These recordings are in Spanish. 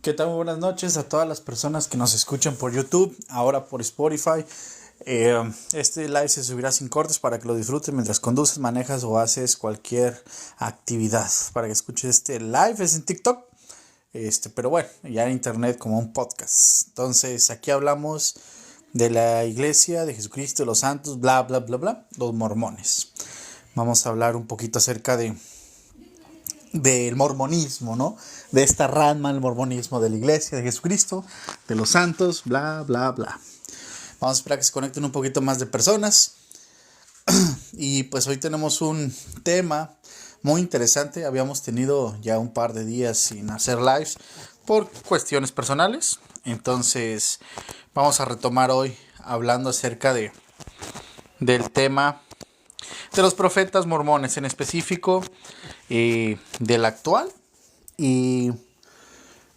¿Qué tal? Muy buenas noches a todas las personas que nos escuchan por YouTube, ahora por Spotify. Este live se subirá sin cortes para que lo disfrutes mientras conduces, manejas o haces cualquier actividad. Para que escuches este live es en TikTok, pero bueno, ya en internet como un podcast. Entonces aquí hablamos de la iglesia, de Jesucristo, de los santos, bla, bla, bla, bla, los mormones. Vamos a hablar un poquito acerca del mormonismo, ¿no? De esta rama del mormonismo, de la iglesia de Jesucristo, de los santos, bla, bla, bla. Vamos a esperar que se conecten un poquito más de personas. Y pues hoy tenemos un tema muy interesante. Habíamos tenido ya un par de días sin hacer lives por cuestiones personales. Entonces vamos a retomar hoy hablando acerca del tema de los profetas mormones, en específico del actual. Y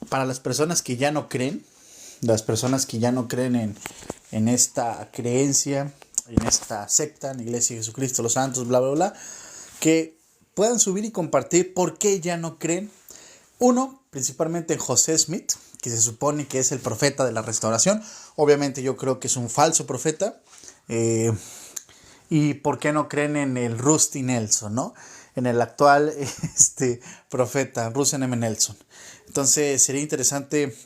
para las personas que ya no creen, en esta creencia, en esta secta, en la iglesia de Jesucristo, los santos, bla, bla, bla, que puedan subir y compartir por qué ya no creen. Uno, principalmente en José Smith, que se supone que es el profeta de la restauración. Obviamente yo creo que es un falso profeta. Y por qué no creen en el Rusty Nelson, ¿no? En el actual profeta, Russell M. Nelson. Entonces sería interesante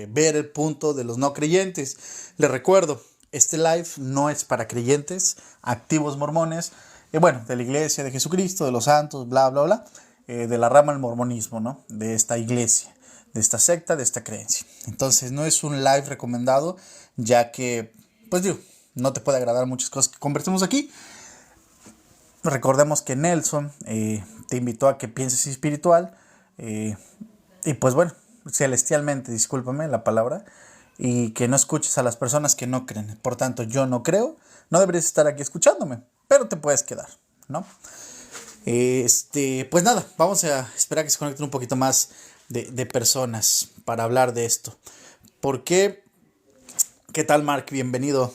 ver el punto de los no creyentes. Les recuerdo, este live no es para creyentes, activos mormones, de la iglesia de Jesucristo, de los santos, bla, bla, bla, de la rama del mormonismo, ¿no? De esta iglesia, de esta secta, de esta creencia. Entonces no es un live recomendado, ya que, no te puede agradar muchas cosas que conversemos aquí. Recordemos que Nelson te invitó a que pienses espiritual y celestialmente, discúlpame la palabra, y que no escuches a las personas que no creen. Por tanto, yo no creo, no deberías estar aquí escuchándome, pero te puedes quedar, ¿no? Pues nada, vamos a esperar que se conecten un poquito más de personas para hablar de esto. ¿Por qué? ¿Qué tal, Mark? Bienvenido.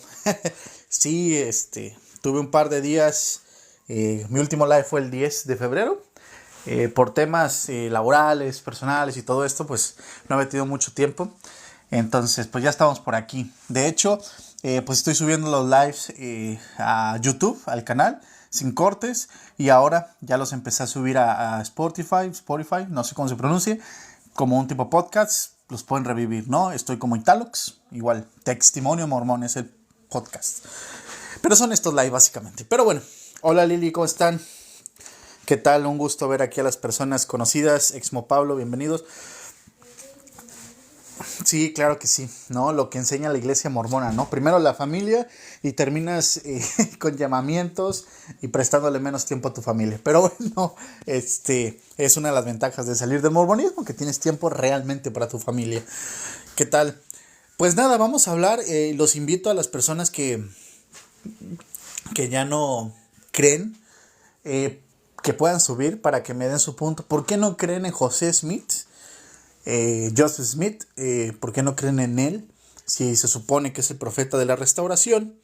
Sí, tuve un par de días. Mi último live fue el 10 de febrero. Por temas laborales, personales y todo esto, pues no había tenido mucho tiempo. Entonces, pues ya estamos por aquí. De hecho, pues estoy subiendo los lives a YouTube, al canal, sin cortes. Y ahora ya los empecé a subir a Spotify, no sé cómo se pronuncie, como un tipo podcast. Los pueden revivir, ¿no? Estoy como Italox, igual, Testimonio Mormón es el podcast. Pero son estos live básicamente. Pero bueno, hola Lili, ¿cómo están? ¿Qué tal? Un gusto ver aquí a las personas conocidas. Exmo Pablo, bienvenidos. Sí, claro que sí, ¿no? Lo que enseña la iglesia mormona, ¿no? Primero la familia y terminas con llamamientos y prestándole menos tiempo a tu familia. Pero bueno, es una de las ventajas de salir del mormonismo, que tienes tiempo realmente para tu familia. ¿Qué tal? Pues nada, vamos a hablar. Los invito a las personas que ya no creen, que puedan subir para que me den su punto. ¿Por qué no creen en José Smith? Joseph Smith, ¿por qué no creen en él? Si se supone que es el profeta de la restauración.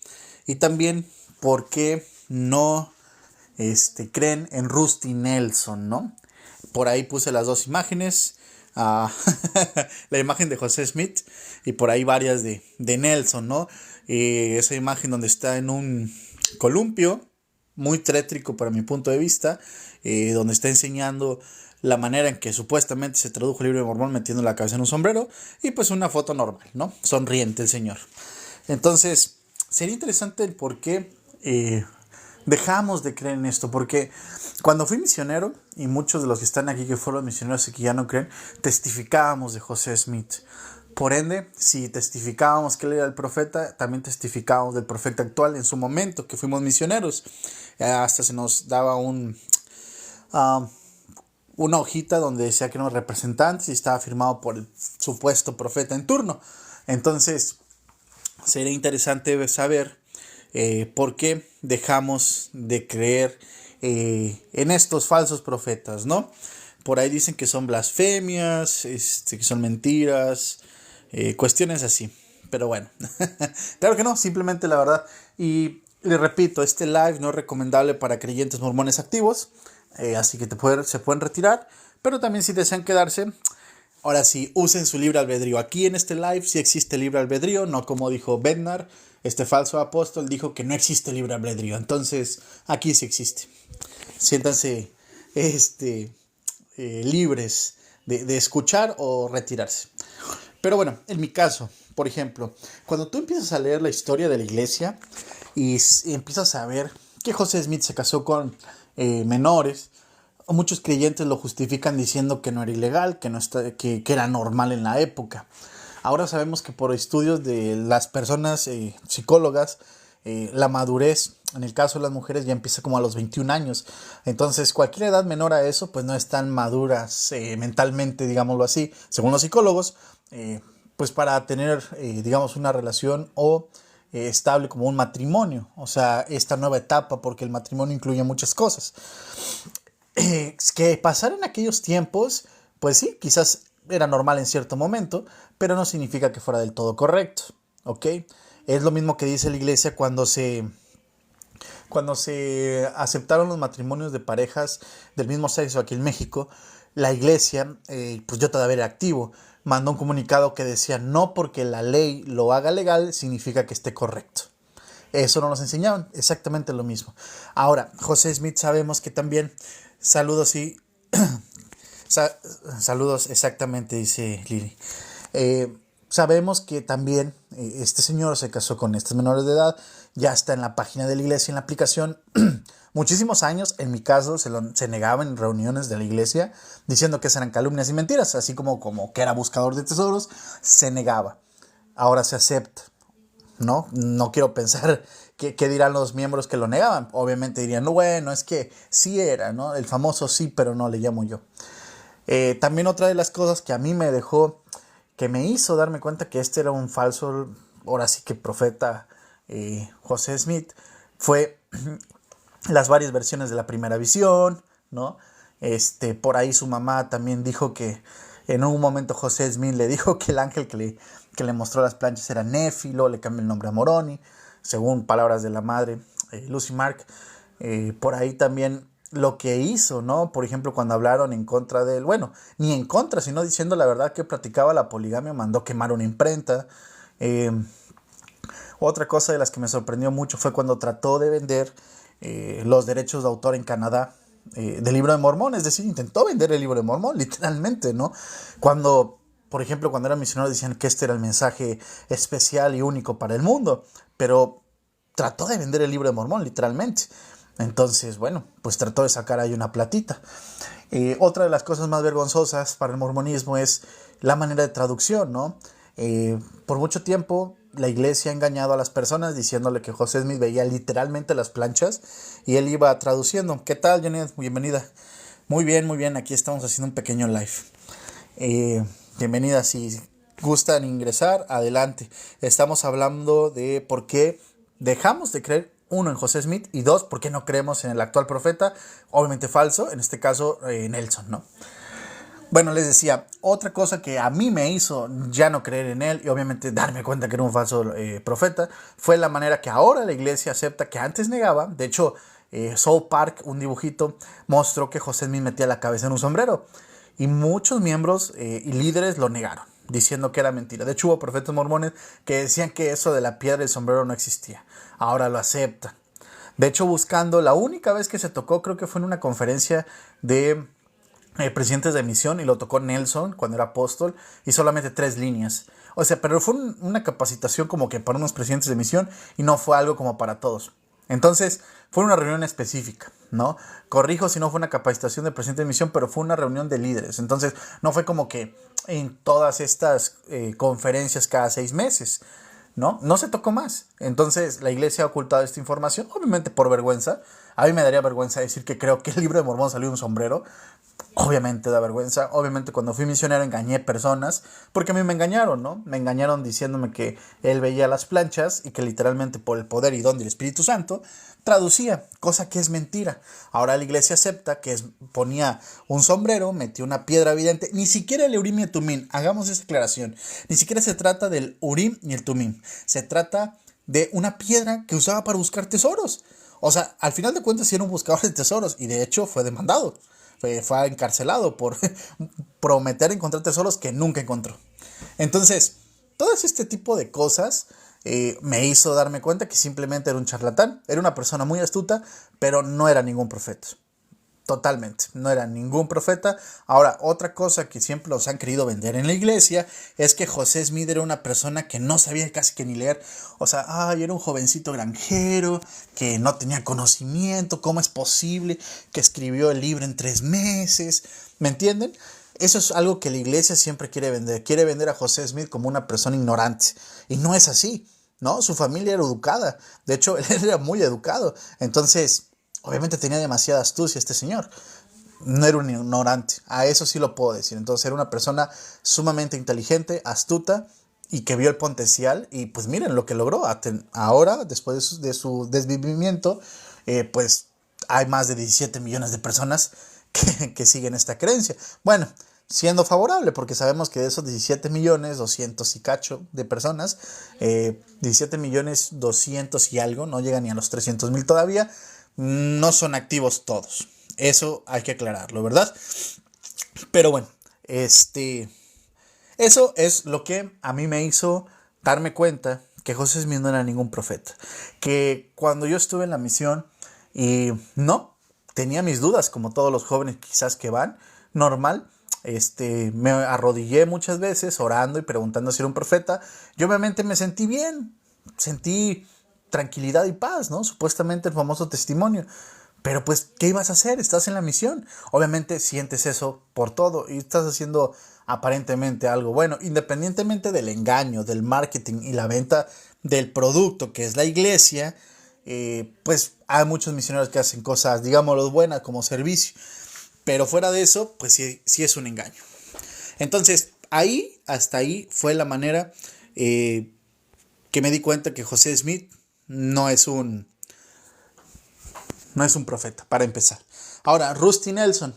Y también, ¿por qué no creen en Rusty Nelson, ¿no? Por ahí puse las dos imágenes. La imagen de José Smith y por ahí varias de Nelson, ¿no? Esa imagen donde está en un columpio, muy tétrico para mi punto de vista, donde está enseñando la manera en que supuestamente se tradujo el libro de Mormón metiendo la cabeza en un sombrero, y pues una foto normal, ¿no? Sonriente el señor. Entonces, sería interesante el por qué dejamos de creer en esto, porque cuando fui misionero, y muchos de los que están aquí que fueron misioneros y que ya no creen, testificábamos de José Smith. Por ende, si testificábamos que él era el profeta, también testificábamos del profeta actual en su momento, que fuimos misioneros. Hasta se nos daba una hojita donde decía que éramos representantes y estaba firmado por el supuesto profeta en turno. Entonces, sería interesante saber por qué dejamos de creer en estos falsos profetas, ¿no? Por ahí dicen que son blasfemias, que son mentiras, cuestiones así. Pero bueno, claro que no, simplemente la verdad. Y les repito, este live no es recomendable para creyentes mormones activos, así que se pueden retirar. Pero también si desean quedarse, ahora sí, usen su libre albedrío. Aquí en este live sí existe libre albedrío, no como dijo Bednar, este falso apóstol dijo que no existe libre albedrío. Entonces, aquí sí existe. Siéntanse libres de escuchar o retirarse. Pero bueno, en mi caso, por ejemplo, cuando tú empiezas a leer la historia de la iglesia y empiezas a ver que José Smith se casó con menores, muchos creyentes lo justifican diciendo que no era ilegal, que era normal en la época. Ahora sabemos que por estudios de las personas psicólogas, la madurez, en el caso de las mujeres, ya empieza como a los 21 años. Entonces, cualquier edad menor a eso, pues no están maduras mentalmente, digámoslo así, según los psicólogos, pues para tener, digamos, una relación o estable como un matrimonio. O sea, esta nueva etapa, porque el matrimonio incluye muchas cosas. Que pasar en aquellos tiempos, pues sí, quizás era normal en cierto momento, pero no significa que fuera del todo correcto, ¿ok? Es lo mismo que dice la iglesia cuando se aceptaron los matrimonios de parejas del mismo sexo aquí en México. La iglesia, pues yo todavía era activo, mandó un comunicado que decía: no porque la ley lo haga legal significa que esté correcto. Eso no nos enseñaban, exactamente lo mismo. Ahora, José Smith sabemos que también, saludos y saludos, exactamente, dice Lili. Sabemos que también este señor se casó con estas menores de edad. Ya está en la página de la iglesia, en la aplicación. Muchísimos años, en mi caso, se negaba en reuniones de la iglesia, diciendo que eran calumnias y mentiras, así como que era buscador de tesoros, se negaba. Ahora se acepta, ¿no? No quiero pensar qué dirán los miembros que lo negaban. Obviamente dirían: no, bueno, es que sí era, ¿no? El famoso sí, pero no le llamo yo. También otra de las cosas que a mí me dejó, que me hizo darme cuenta que este era un falso, ahora sí que profeta, José Smith, fue las varias versiones de la primera visión, ¿no? Por ahí su mamá también dijo que en un momento José Smith le dijo que el ángel que le mostró las planchas era Néfilo, le cambió el nombre a Moroni, según palabras de la madre, Lucy Mark. Por ahí también lo que hizo, ¿no? Por ejemplo, cuando hablaron en contra de él, bueno, ni en contra, sino diciendo la verdad que practicaba la poligamia, mandó quemar una imprenta. Otra cosa de las que me sorprendió mucho fue cuando trató de vender los derechos de autor en Canadá del Libro de Mormón, es decir, intentó vender el Libro de Mormón, literalmente, ¿no? Cuando, por ejemplo, cuando era misionero decían que este era el mensaje especial y único para el mundo, pero trató de vender el Libro de Mormón, literalmente. Entonces, bueno, pues trató de sacar ahí una platita. Otra de las cosas más vergonzosas para el mormonismo es la manera de traducción, ¿no? Por mucho tiempo la iglesia ha engañado a las personas diciéndole que José Smith veía literalmente las planchas y él iba traduciendo. ¿Qué tal, Janet? Bienvenida. Muy bien, aquí estamos haciendo un pequeño live. Bienvenida, si gustan ingresar, adelante. Estamos hablando de por qué dejamos de creer, uno, en José Smith, y dos, por qué no creemos en el actual profeta, obviamente falso, en este caso Nelson, ¿no? Bueno, les decía, otra cosa que a mí me hizo ya no creer en él y obviamente darme cuenta que era un falso profeta fue la manera que ahora la iglesia acepta, que antes negaba. De hecho, South Park, un dibujito, mostró que José Smith metía la cabeza en un sombrero y muchos miembros y líderes lo negaron, diciendo que era mentira. De hecho, hubo profetas mormones que decían que eso de la piedra del sombrero no existía. Ahora lo aceptan. De hecho, buscando, la única vez que se tocó creo que fue en una conferencia de presidentes de misión y lo tocó Nelson cuando era apóstol y solamente 3 líneas. O sea, pero fue una capacitación como que para unos presidentes de misión y no fue algo como para todos. Entonces, fue una reunión específica, ¿no? Corrijo si no fue una capacitación de presidente de misión, pero fue una reunión de líderes. Entonces, no fue como que en todas estas conferencias cada 6 meses, ¿no? No se tocó más. Entonces, la iglesia ha ocultado esta información, obviamente por vergüenza. A mí me daría vergüenza decir que creo que el Libro de Mormón salió un sombrero. Obviamente da vergüenza. Obviamente cuando fui misionero engañé personas, porque a mí me engañaron, ¿no? Me engañaron diciéndome que él veía las planchas y que literalmente por el poder y don del Espíritu Santo traducía, cosa que es mentira. Ahora la iglesia acepta que ponía un sombrero, metió una piedra evidente, ni siquiera el Urim y el Tumim, hagamos esa aclaración, ni siquiera se trata del Urim ni el Tumim, se trata de una piedra que usaba para buscar tesoros. O sea, al final de cuentas sí era un buscador de tesoros y de hecho fue demandado. fue encarcelado por prometer encontrar tesoros que nunca encontró. Entonces, todo este tipo de cosas me hizo darme cuenta que simplemente era un charlatán, era una persona muy astuta, pero no era ningún profeta. Totalmente, no era ningún profeta. Ahora, otra cosa que siempre los han querido vender en la iglesia es que José Smith era una persona que no sabía casi que ni leer. O sea, era un jovencito granjero que no tenía conocimiento. ¿Cómo es posible que escribió el libro en 3 meses? ¿Me entienden? Eso es algo que la iglesia siempre quiere vender. Quiere vender a José Smith como una persona ignorante. Y no es así, ¿no? Su familia era educada. De hecho, él era muy educado. Entonces, obviamente tenía demasiada astucia este señor. No era un ignorante. A eso sí lo puedo decir. Entonces era una persona sumamente inteligente, astuta y que vio el potencial. Y pues miren lo que logró. Ahora, después de su desvivimiento, pues hay más de 17 millones de personas que siguen esta creencia. Bueno, siendo favorable, porque sabemos que de esos 17 millones 200 y cacho de personas, 17 millones 200 y algo, no llegan ni a los 300,000 todavía, no son activos todos. Eso hay que aclararlo, ¿verdad? Pero bueno, eso es lo que a mí me hizo darme cuenta que José Smith no era ningún profeta. Que cuando yo estuve en la misión y no, tenía mis dudas, como todos los jóvenes quizás que van, normal. Me arrodillé muchas veces orando y preguntando si era un profeta. Yo obviamente me sentí bien, sentí tranquilidad y paz, ¿no? Supuestamente el famoso testimonio. Pero pues, ¿qué ibas a hacer? Estás en la misión. Obviamente sientes eso por todo y estás haciendo aparentemente algo bueno, independientemente del engaño, del marketing y la venta del producto que es la iglesia. Pues hay muchos misioneros que hacen cosas, digámoslo, buenas como servicio. Pero fuera de eso, pues sí es un engaño. Entonces, hasta ahí fue la manera que me di cuenta que José Smith no es un profeta, para empezar. Ahora, Rusty Nelson,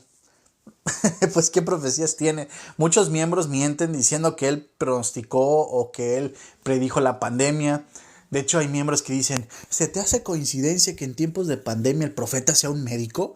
pues qué profecías tiene. Muchos miembros mienten diciendo que él pronosticó o que él predijo la pandemia. De hecho, hay miembros que dicen, ¿se te hace coincidencia que en tiempos de pandemia el profeta sea un médico?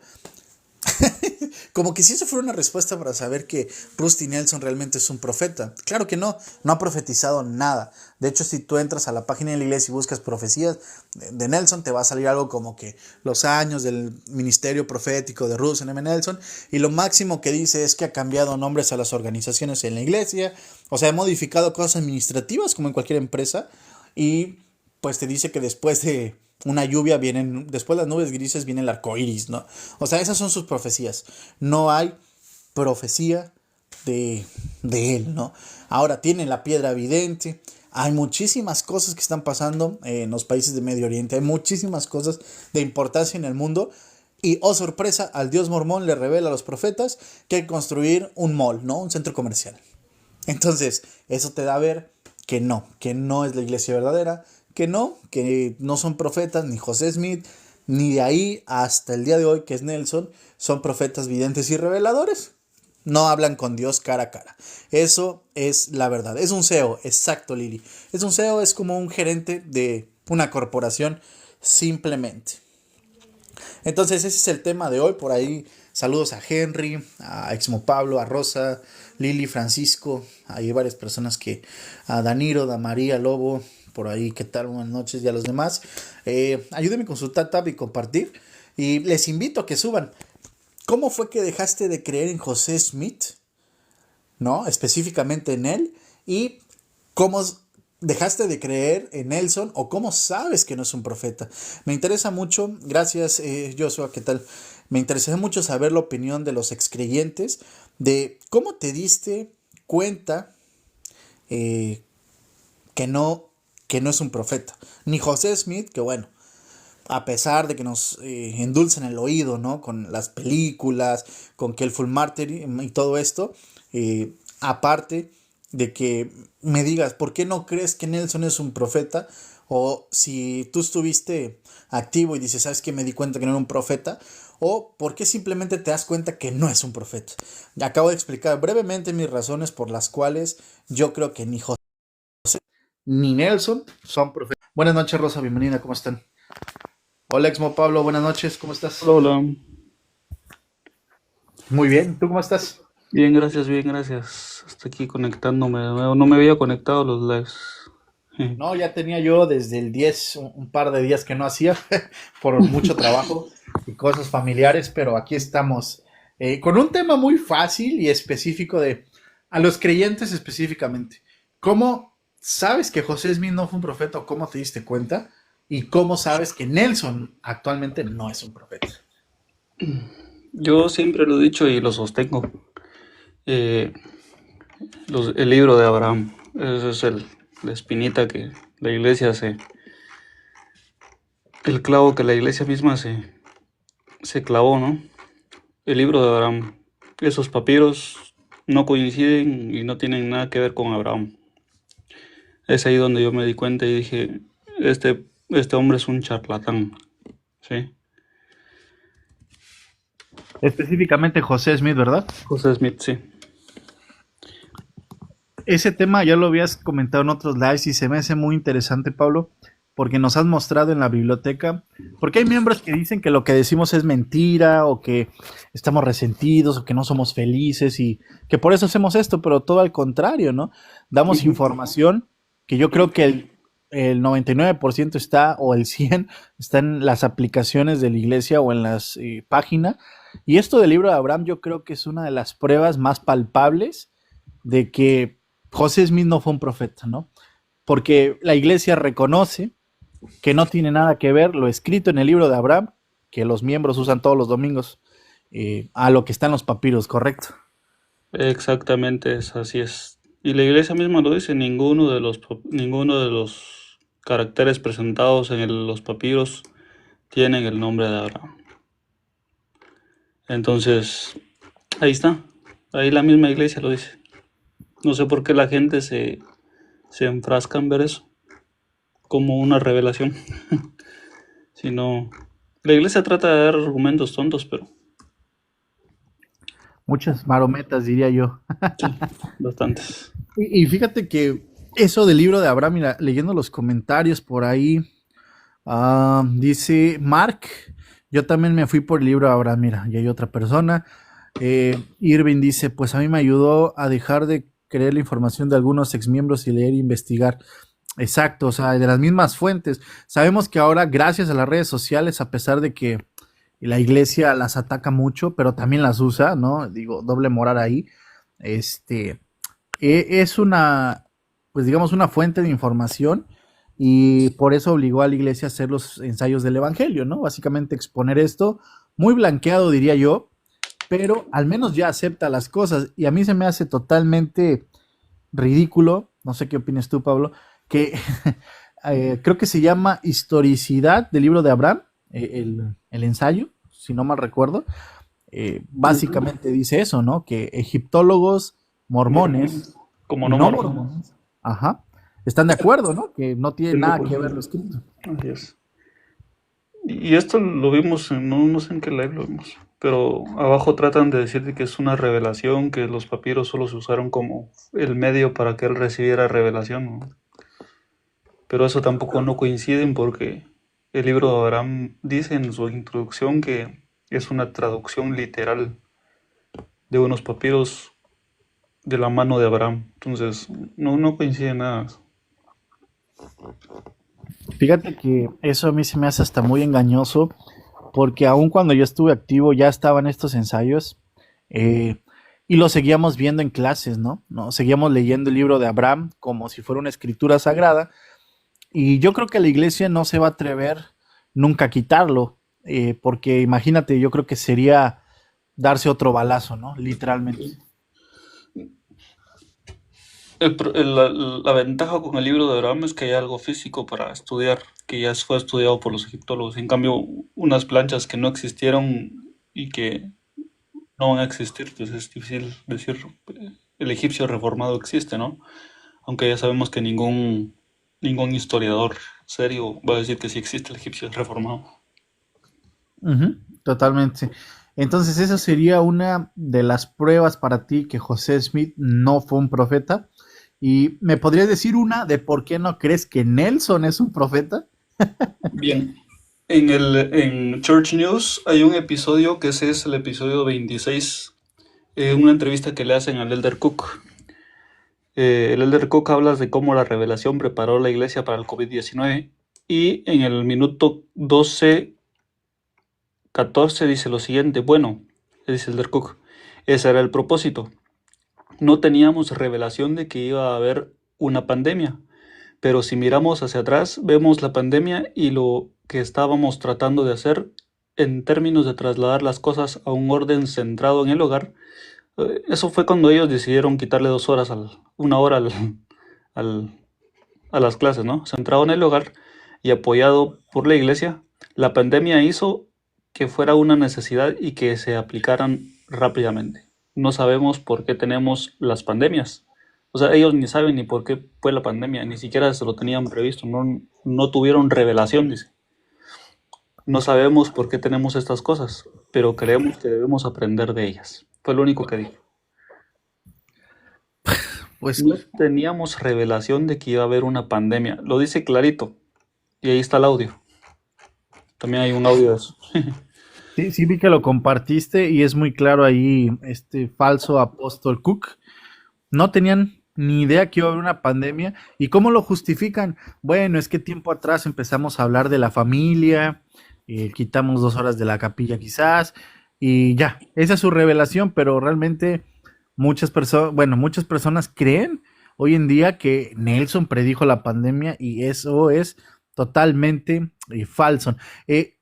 Como que si eso fuera una respuesta para saber que Rusty Nelson realmente es un profeta. Claro que no ha profetizado nada. De hecho, si tú entras a la página de la iglesia y buscas profecías de Nelson, te va a salir algo como que los años del ministerio profético de Russell M. Nelson, y lo máximo que dice es que ha cambiado nombres a las organizaciones en la iglesia, o sea, ha modificado cosas administrativas como en cualquier empresa, y pues te dice que después de una lluvia después de las nubes grises viene el arco iris, ¿no? O sea, esas son sus profecías. No hay profecía de él, ¿no? Ahora tiene la piedra evidente. Hay muchísimas cosas que están pasando en los países de Medio Oriente. Hay muchísimas cosas de importancia en el mundo. Y, oh sorpresa, al dios mormón le revela a los profetas que hay que construir un mall, ¿no? Un centro comercial. Entonces, eso te da a ver que no es la iglesia verdadera, que no son profetas, ni José Smith, ni de ahí hasta el día de hoy, que es Nelson, son profetas videntes y reveladores. No hablan con Dios cara a cara. Eso es la verdad. Es un CEO, exacto, Lili. Es un CEO, es como un gerente de una corporación, simplemente. Entonces, ese es el tema de hoy. Por ahí, saludos a Henry, a Exmo Pablo, a Rosa, Lili, Francisco. Hay varias personas a Daniro, a María, Lobo. Por ahí, ¿qué tal? Buenas noches y a los demás. Ayúdenme con su tab y compartir. Y les invito a que suban. ¿Cómo fue que dejaste de creer en José Smith? ¿No? Específicamente en él. Y cómo dejaste de creer en Nelson o cómo sabes que no es un profeta. Me interesa mucho. Gracias, Joshua, ¿qué tal? Me interesa mucho saber la opinión de los excreyentes. De cómo te diste cuenta que no es un profeta. Ni José Smith, que bueno, a pesar de que nos endulzan el oído, ¿no? Con las películas, con que el full martyr y todo esto, aparte de que me digas, ¿por qué no crees que Nelson es un profeta? O si tú estuviste activo y dices, ¿sabes qué? Me di cuenta que no era un profeta. O ¿por qué simplemente te das cuenta que no es un profeta? Ya acabo de explicar brevemente mis razones por las cuales yo creo que ni José ni Nelson son profetas. Buenas noches, Rosa, bienvenida, ¿cómo están? Hola, Exmo Pablo, buenas noches, ¿cómo estás? Hola, hola. Muy bien, ¿tú cómo estás? Bien, gracias, bien, gracias. Hasta aquí conectándome de nuevo. No me había conectado a los lives. No, ya tenía yo desde el 10 un par de días que no hacía por mucho trabajo y cosas familiares, pero aquí estamos con un tema muy fácil y específico de a los creyentes específicamente. ¿Cómo sabes que José Smith no fue un profeta o cómo te diste cuenta? ¿Y cómo sabes que Nelson actualmente no es un profeta? Yo siempre lo he dicho y lo sostengo. Eh, el libro de Abraham, ese es la espinita que la iglesia el clavo que la iglesia misma se clavó, ¿no? El libro de Abraham. Esos papiros no coinciden y no tienen nada que ver con Abraham. Es ahí donde yo me di cuenta y dije, este hombre es un charlatán, ¿sí? Específicamente José Smith, ¿verdad? José Smith, sí. Ese tema ya lo habías comentado en otros lives y se me hace muy interesante, Pablo, porque nos has mostrado en la biblioteca, porque hay miembros que dicen que lo que decimos es mentira o que estamos resentidos o que no somos felices y que por eso hacemos esto, pero todo al contrario, ¿no? Damos información que yo creo que el 99% está o el 100% está en las aplicaciones de la iglesia o en las páginas. Y esto del libro de Abraham yo creo que es una de las pruebas más palpables de que José Smith no fue un profeta, ¿no? Porque la iglesia reconoce que no tiene nada que ver lo escrito en el libro de Abraham, que los miembros usan todos los domingos, a lo que está en los papiros, ¿correcto? Exactamente, así es. Y la iglesia misma lo dice, ninguno de los caracteres presentados en los papiros tienen el nombre de Abraham. Entonces, ahí está. Ahí la misma iglesia lo dice. No sé por qué la gente se enfrasca en ver eso como una revelación. Sino, la iglesia trata de dar argumentos tontos, pero Muchas marometas, diría yo. sí, bastantes. Y fíjate que eso del libro de Abraham, mira, leyendo los comentarios por ahí, dice Mark, yo también me fui por el libro de Abraham, mira, y hay otra persona. Irving dice, pues a mí me ayudó a dejar de creer la información de algunos exmiembros y leer e investigar. Exacto, o sea, de las mismas fuentes. Sabemos que ahora, gracias a las redes sociales, a pesar de que la iglesia las ataca mucho, pero también las usa, ¿no? Digo, doble moral ahí. Este, es una, pues digamos, una fuente de información y por eso obligó a la iglesia a hacer los ensayos del evangelio, ¿no? Básicamente exponer esto, muy blanqueado, diría yo, pero al menos ya acepta las cosas y a mí se me hace totalmente ridículo, no sé qué opinas tú, Pablo, que creo que se llama Historicidad del libro de Abraham, el ensayo, si no mal recuerdo, Ujú. básicamente dice eso, ¿no? Que egiptólogos, mormones Como y no no mormón. mormones, ajá, están de acuerdo, ¿no? Que no tiene Sí, no, nada pues, que ver lo escrito. así es. Y esto lo vimos, no sé en qué live lo vimos, pero abajo tratan de decir que es una revelación, que los papiros solo se usaron como el medio para que él recibiera revelación, ¿no? Pero eso tampoco no coinciden porque el libro de Abraham dice en su introducción que es una traducción literal de unos papiros de la mano de Abraham. Entonces, no coincide nada. Fíjate que eso a mí se me hace hasta muy engañoso, porque aun cuando yo estuve activo ya estaban estos ensayos eh, y los seguíamos viendo en clases, ¿no? ¿no? Seguíamos leyendo el libro de Abraham como si fuera una escritura sagrada y yo creo que la iglesia no se va a atrever nunca a quitarlo, porque imagínate, yo creo que sería darse otro balazo, ¿no? Literalmente. La ventaja con el libro de Abraham es que hay algo físico para estudiar, que ya fue estudiado por los egiptólogos. En cambio, unas planchas que no existieron y que no van a existir, pues es difícil decir el egipcio reformado existe, ¿no? Aunque ya sabemos que ningún historiador serio va a decir que sí existe el egipcio reformado. Ujú, totalmente. Entonces, esa sería una de las pruebas para ti que José Smith no fue un profeta. ¿Y me podrías decir una de por qué no crees que Nelson es un profeta? Bien, en Church News hay un episodio que ese es el episodio 26 una entrevista que le hacen al Elder Cook. El Elder Cook habla de cómo la revelación preparó la iglesia para el COVID-19 y en el minuto 12:14 dice lo siguiente: bueno, dice el Elder Cook, ese era el propósito. No teníamos revelación de que iba a haber una pandemia, pero si miramos hacia atrás, vemos la pandemia y lo que estábamos tratando de hacer en términos de trasladar las cosas a un orden centrado en el hogar. Eso fue cuando ellos decidieron quitarle 2 horas, una hora al- a las clases, ¿no? Centrado en el hogar y apoyado por la iglesia. La pandemia hizo que fuera una necesidad y que se aplicaran rápidamente. No sabemos por qué tenemos las pandemias. O sea, ellos ni saben ni por qué fue la pandemia, ni siquiera se lo tenían previsto, no tuvieron revelación, dice. No sabemos por qué tenemos estas cosas, pero creemos que debemos aprender de ellas. Fue lo único que dijo. Pues No teníamos revelación de que iba a haber una pandemia. Lo dice clarito. Y ahí está el audio. También hay un audio de eso. sí, sí vi que lo compartiste y es muy claro ahí este falso apóstol Cook. No tenían ni idea que iba a haber una pandemia. ¿Y cómo lo justifican? Bueno, es que tiempo atrás empezamos a hablar de la familia, quitamos 2 horas de la capilla quizás, y ya, esa es su revelación, pero realmente muchas personas, bueno, muchas personas creen hoy en día que Nelson predijo la pandemia y eso es totalmente falso.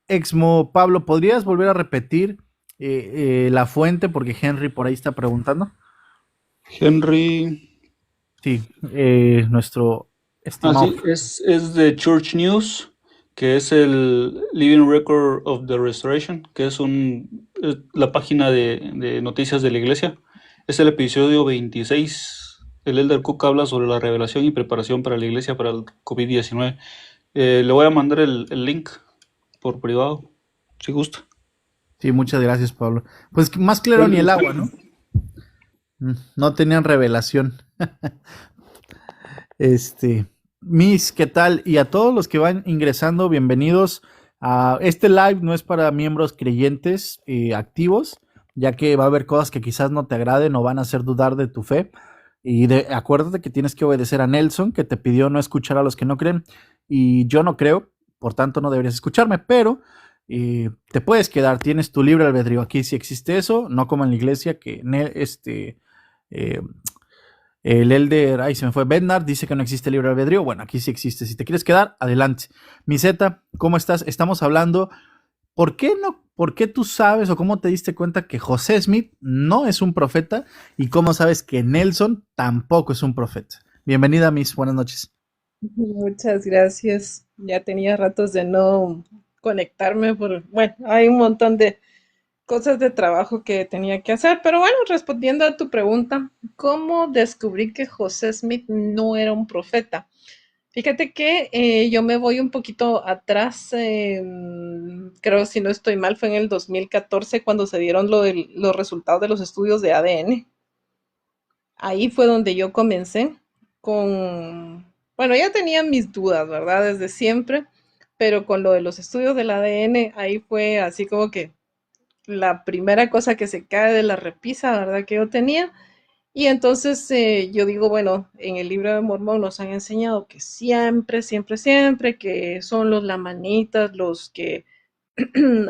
Exmo Pablo, ¿podrías volver a repetir la fuente? Porque Henry por ahí está preguntando. Henry. Sí, nuestro Ah, estimado. sí, es de Church News, que es el Living Record of the Restoration, que es la página de noticias de la iglesia. Es el episodio 26. El Elder Cook habla sobre la revelación y preparación para la iglesia para el COVID-19. Le voy a mandar el link por privado, si gusta. Sí, muchas gracias, Pablo. Pues más claro ni el agua, ¿no? No tenían revelación. Este, Miss, ¿qué tal? Y a todos los que van ingresando, bienvenidos a este live. No es para miembros creyentes activos, ya que va a haber cosas que quizás no te agraden o van a hacer dudar de tu fe. Acuérdate que tienes que obedecer a Nelson, que te pidió no escuchar a los que no creen. Y yo no creo, por tanto no deberías escucharme, pero te puedes quedar, tienes tu libre albedrío. Aquí sí existe eso, no como en la iglesia que eh, el Elder, ahí se me fue, Bednar, dice que no existe libre albedrío. Bueno, aquí sí existe. Si te quieres quedar, adelante. Miseta, ¿cómo estás? Estamos hablando, ¿por qué no? ¿Por qué tú sabes o cómo te diste cuenta que José Smith no es un profeta y cómo sabes que Nelson tampoco es un profeta? Bienvenida, Miss, buenas noches. Muchas gracias. Ya tenía ratos de no conectarme bueno, hay un montón de cosas de trabajo que tenía que hacer, pero bueno, respondiendo a tu pregunta, ¿cómo descubrí que José Smith no era un profeta? Fíjate que yo me voy un poquito atrás, creo si no estoy mal, fue en el 2014 cuando se dieron los resultados de los estudios de ADN. Ahí fue donde yo comencé con, bueno, ya tenía mis dudas, ¿verdad? Desde siempre, pero con lo de los estudios del ADN, ahí fue así como que la primera cosa que se cae de la repisa, ¿verdad? Que yo tenía. Y entonces yo digo, bueno, en el libro de Mormón nos han enseñado que siempre, siempre, siempre, que son los lamanitas los que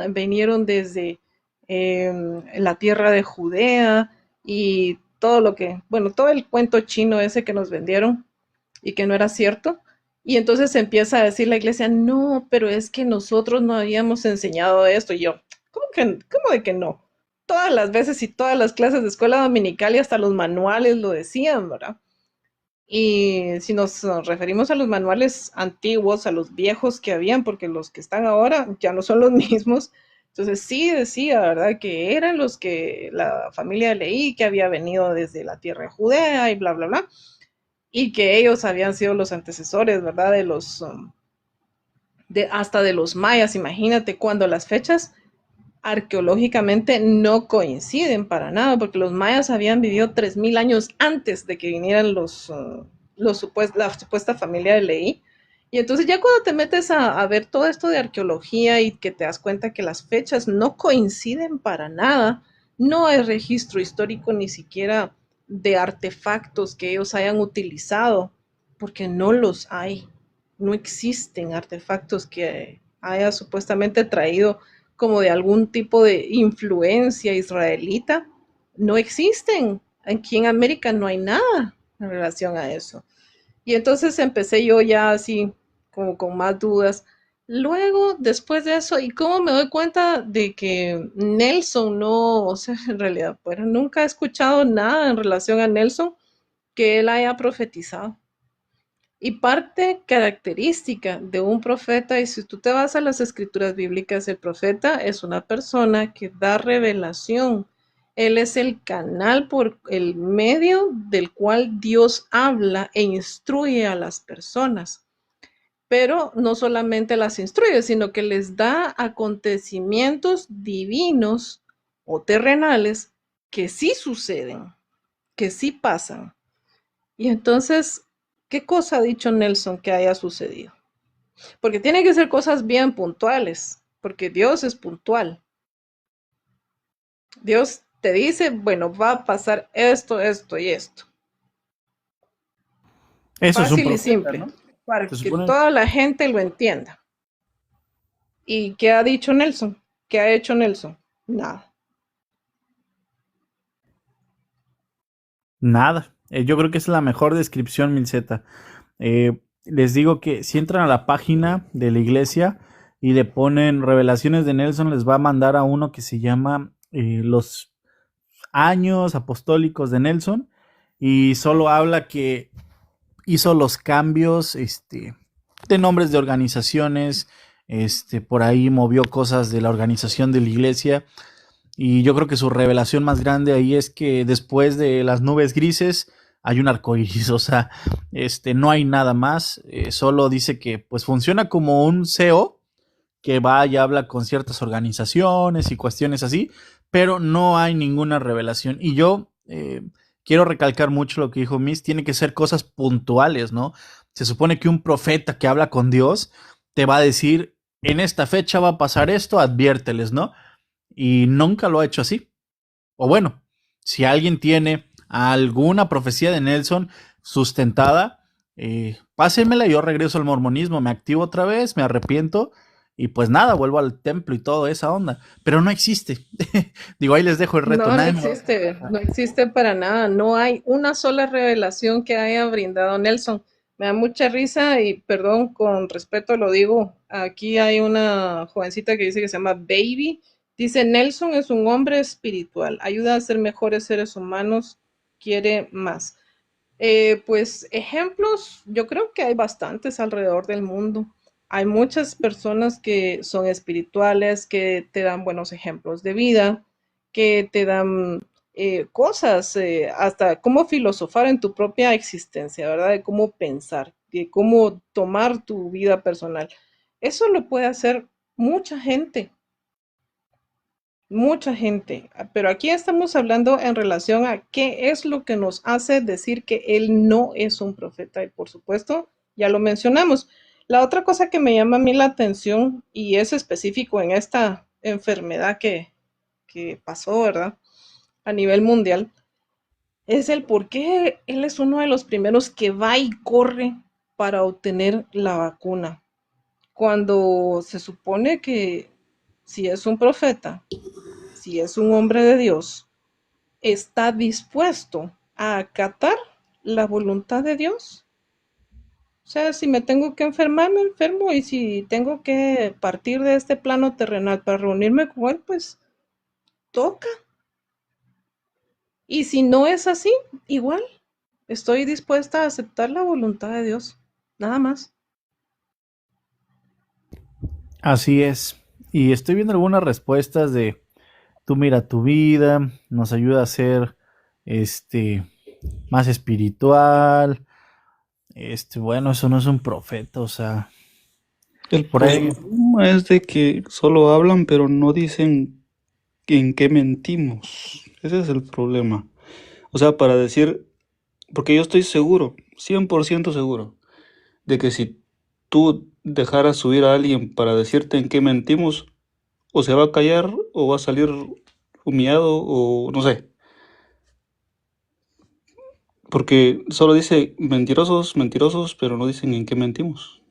vinieron desde la tierra de Judea y todo lo que, bueno, todo el cuento chino ese que nos vendieron y que no era cierto. Y entonces empieza a decir la iglesia, no, pero es que nosotros no habíamos enseñado esto. Y yo, cómo de que no? Todas las veces y todas las clases de escuela dominical y hasta los manuales lo decían, ¿verdad? Y si nos referimos a los manuales antiguos, a los viejos que habían, porque los que están ahora ya no son los mismos, entonces sí decía, ¿verdad? Que eran los que la familia leí, que había venido desde la tierra de Judea y bla, bla, bla, y que ellos habían sido los antecesores, ¿verdad? Hasta de los mayas, imagínate, cuando las fechas arqueológicamente no coinciden para nada, porque los mayas habían vivido 3000 años antes de que vinieran la supuesta familia de Leí. Y entonces ya cuando te metes a ver todo esto de arqueología y que te das cuenta que las fechas no coinciden para nada, No hay registro histórico ni siquiera de artefactos que ellos hayan utilizado, porque no los hay. No existen artefactos que haya supuestamente traído como de algún tipo de influencia israelita. No existen. Aquí en América no hay nada en relación a eso. Y entonces empecé yo ya así, como con más dudas. Luego, después de eso, ¿y cómo me doy cuenta de que Nelson no, o sea, en realidad, pues nunca he escuchado nada en relación a Nelson que él haya profetizado? Y parte característica de un profeta, y si tú te vas a las escrituras bíblicas, el profeta es una persona que da revelación. Él es el canal por el medio del cual Dios habla e instruye a las personas. Pero no solamente las instruye, sino que les da acontecimientos divinos o terrenales que sí suceden, que sí pasan. Y entonces, ¿qué cosa ha dicho Nelson que haya sucedido? Porque tiene que ser cosas bien puntuales, porque Dios es puntual. Dios te dice, bueno, va a pasar esto, esto y esto. Eso es un Fácil y profeta, simple, ¿no? para Se que supone. toda la gente lo entienda. ¿Y qué ha dicho Nelson? ¿Qué ha hecho Nelson? Nada. Nada. Yo creo que es la mejor descripción, Milceta. Les digo que si entran a la página de la iglesia y le ponen revelaciones de Nelson, les va a mandar a uno que se llama Los años apostólicos de Nelson, y solo habla que hizo los cambios de nombres de organizaciones, por ahí movió cosas de la organización de la iglesia. Y yo creo que su revelación más grande ahí es que después de las nubes grises hay un arco iris. O sea, no hay nada más. Solo dice que pues funciona como un CEO que va y habla con ciertas organizaciones y cuestiones así, pero no hay ninguna revelación. Y yo quiero recalcar mucho lo que dijo Miss, tiene que ser cosas puntuales, ¿no? Se supone que un profeta que habla con Dios te va a decir, en esta fecha va a pasar esto, adviérteles, ¿no? Y nunca lo ha hecho así. O bueno, si alguien tiene alguna profecía de Nelson sustentada, pásenmela, yo regreso al mormonismo, me activo otra vez, me arrepiento y pues nada, vuelvo al templo y toda esa onda. Pero no existe. Digo, ahí les dejo el reto. No, no Nadie me existe, no existe para nada. No hay una sola revelación que haya brindado Nelson. Me da mucha risa y perdón, con respeto lo digo. Aquí hay una jovencita que dice que se llama Baby. Dice, Nelson es un hombre espiritual, ayuda a ser mejores seres humanos, quiere más. Pues ejemplos, yo creo que hay bastantes alrededor del mundo. Hay muchas personas que son espirituales, que te dan buenos ejemplos de vida, que te dan cosas, hasta cómo filosofar en tu propia existencia, ¿verdad? De cómo pensar, de cómo tomar tu vida personal. Eso lo puede hacer mucha gente. Mucha gente, pero aquí estamos hablando en relación a qué es lo que nos hace decir que él no es un profeta. Y por supuesto, ya lo mencionamos. La otra cosa que me llama a mí la atención, y es específico en esta enfermedad que pasó, ¿verdad? A nivel mundial, es el por qué él es uno de los primeros que va y corre para obtener la vacuna. Cuando se supone que si es un profeta, si es un hombre de Dios, está dispuesto a acatar la voluntad de Dios. O sea, si me tengo que enfermar, me enfermo, y si tengo que partir de este plano terrenal para reunirme con Él, pues toca. Y si no es así, igual, estoy dispuesta a aceptar la voluntad de Dios. Nada más. Así es. Y estoy viendo algunas respuestas de tú mira tu vida, nos ayuda a ser más espiritual. Bueno, eso no es un profeta, o sea, El por ahí. problema es de que solo hablan, pero no dicen en qué mentimos. Ese es el problema. O sea, para decir, porque yo estoy seguro, 100% seguro, de que si tú dejaras subir a alguien para decirte en qué mentimos, o se va a callar o va a salir humillado o no sé. Porque solo dice mentirosos, mentirosos, pero no dicen en qué mentimos.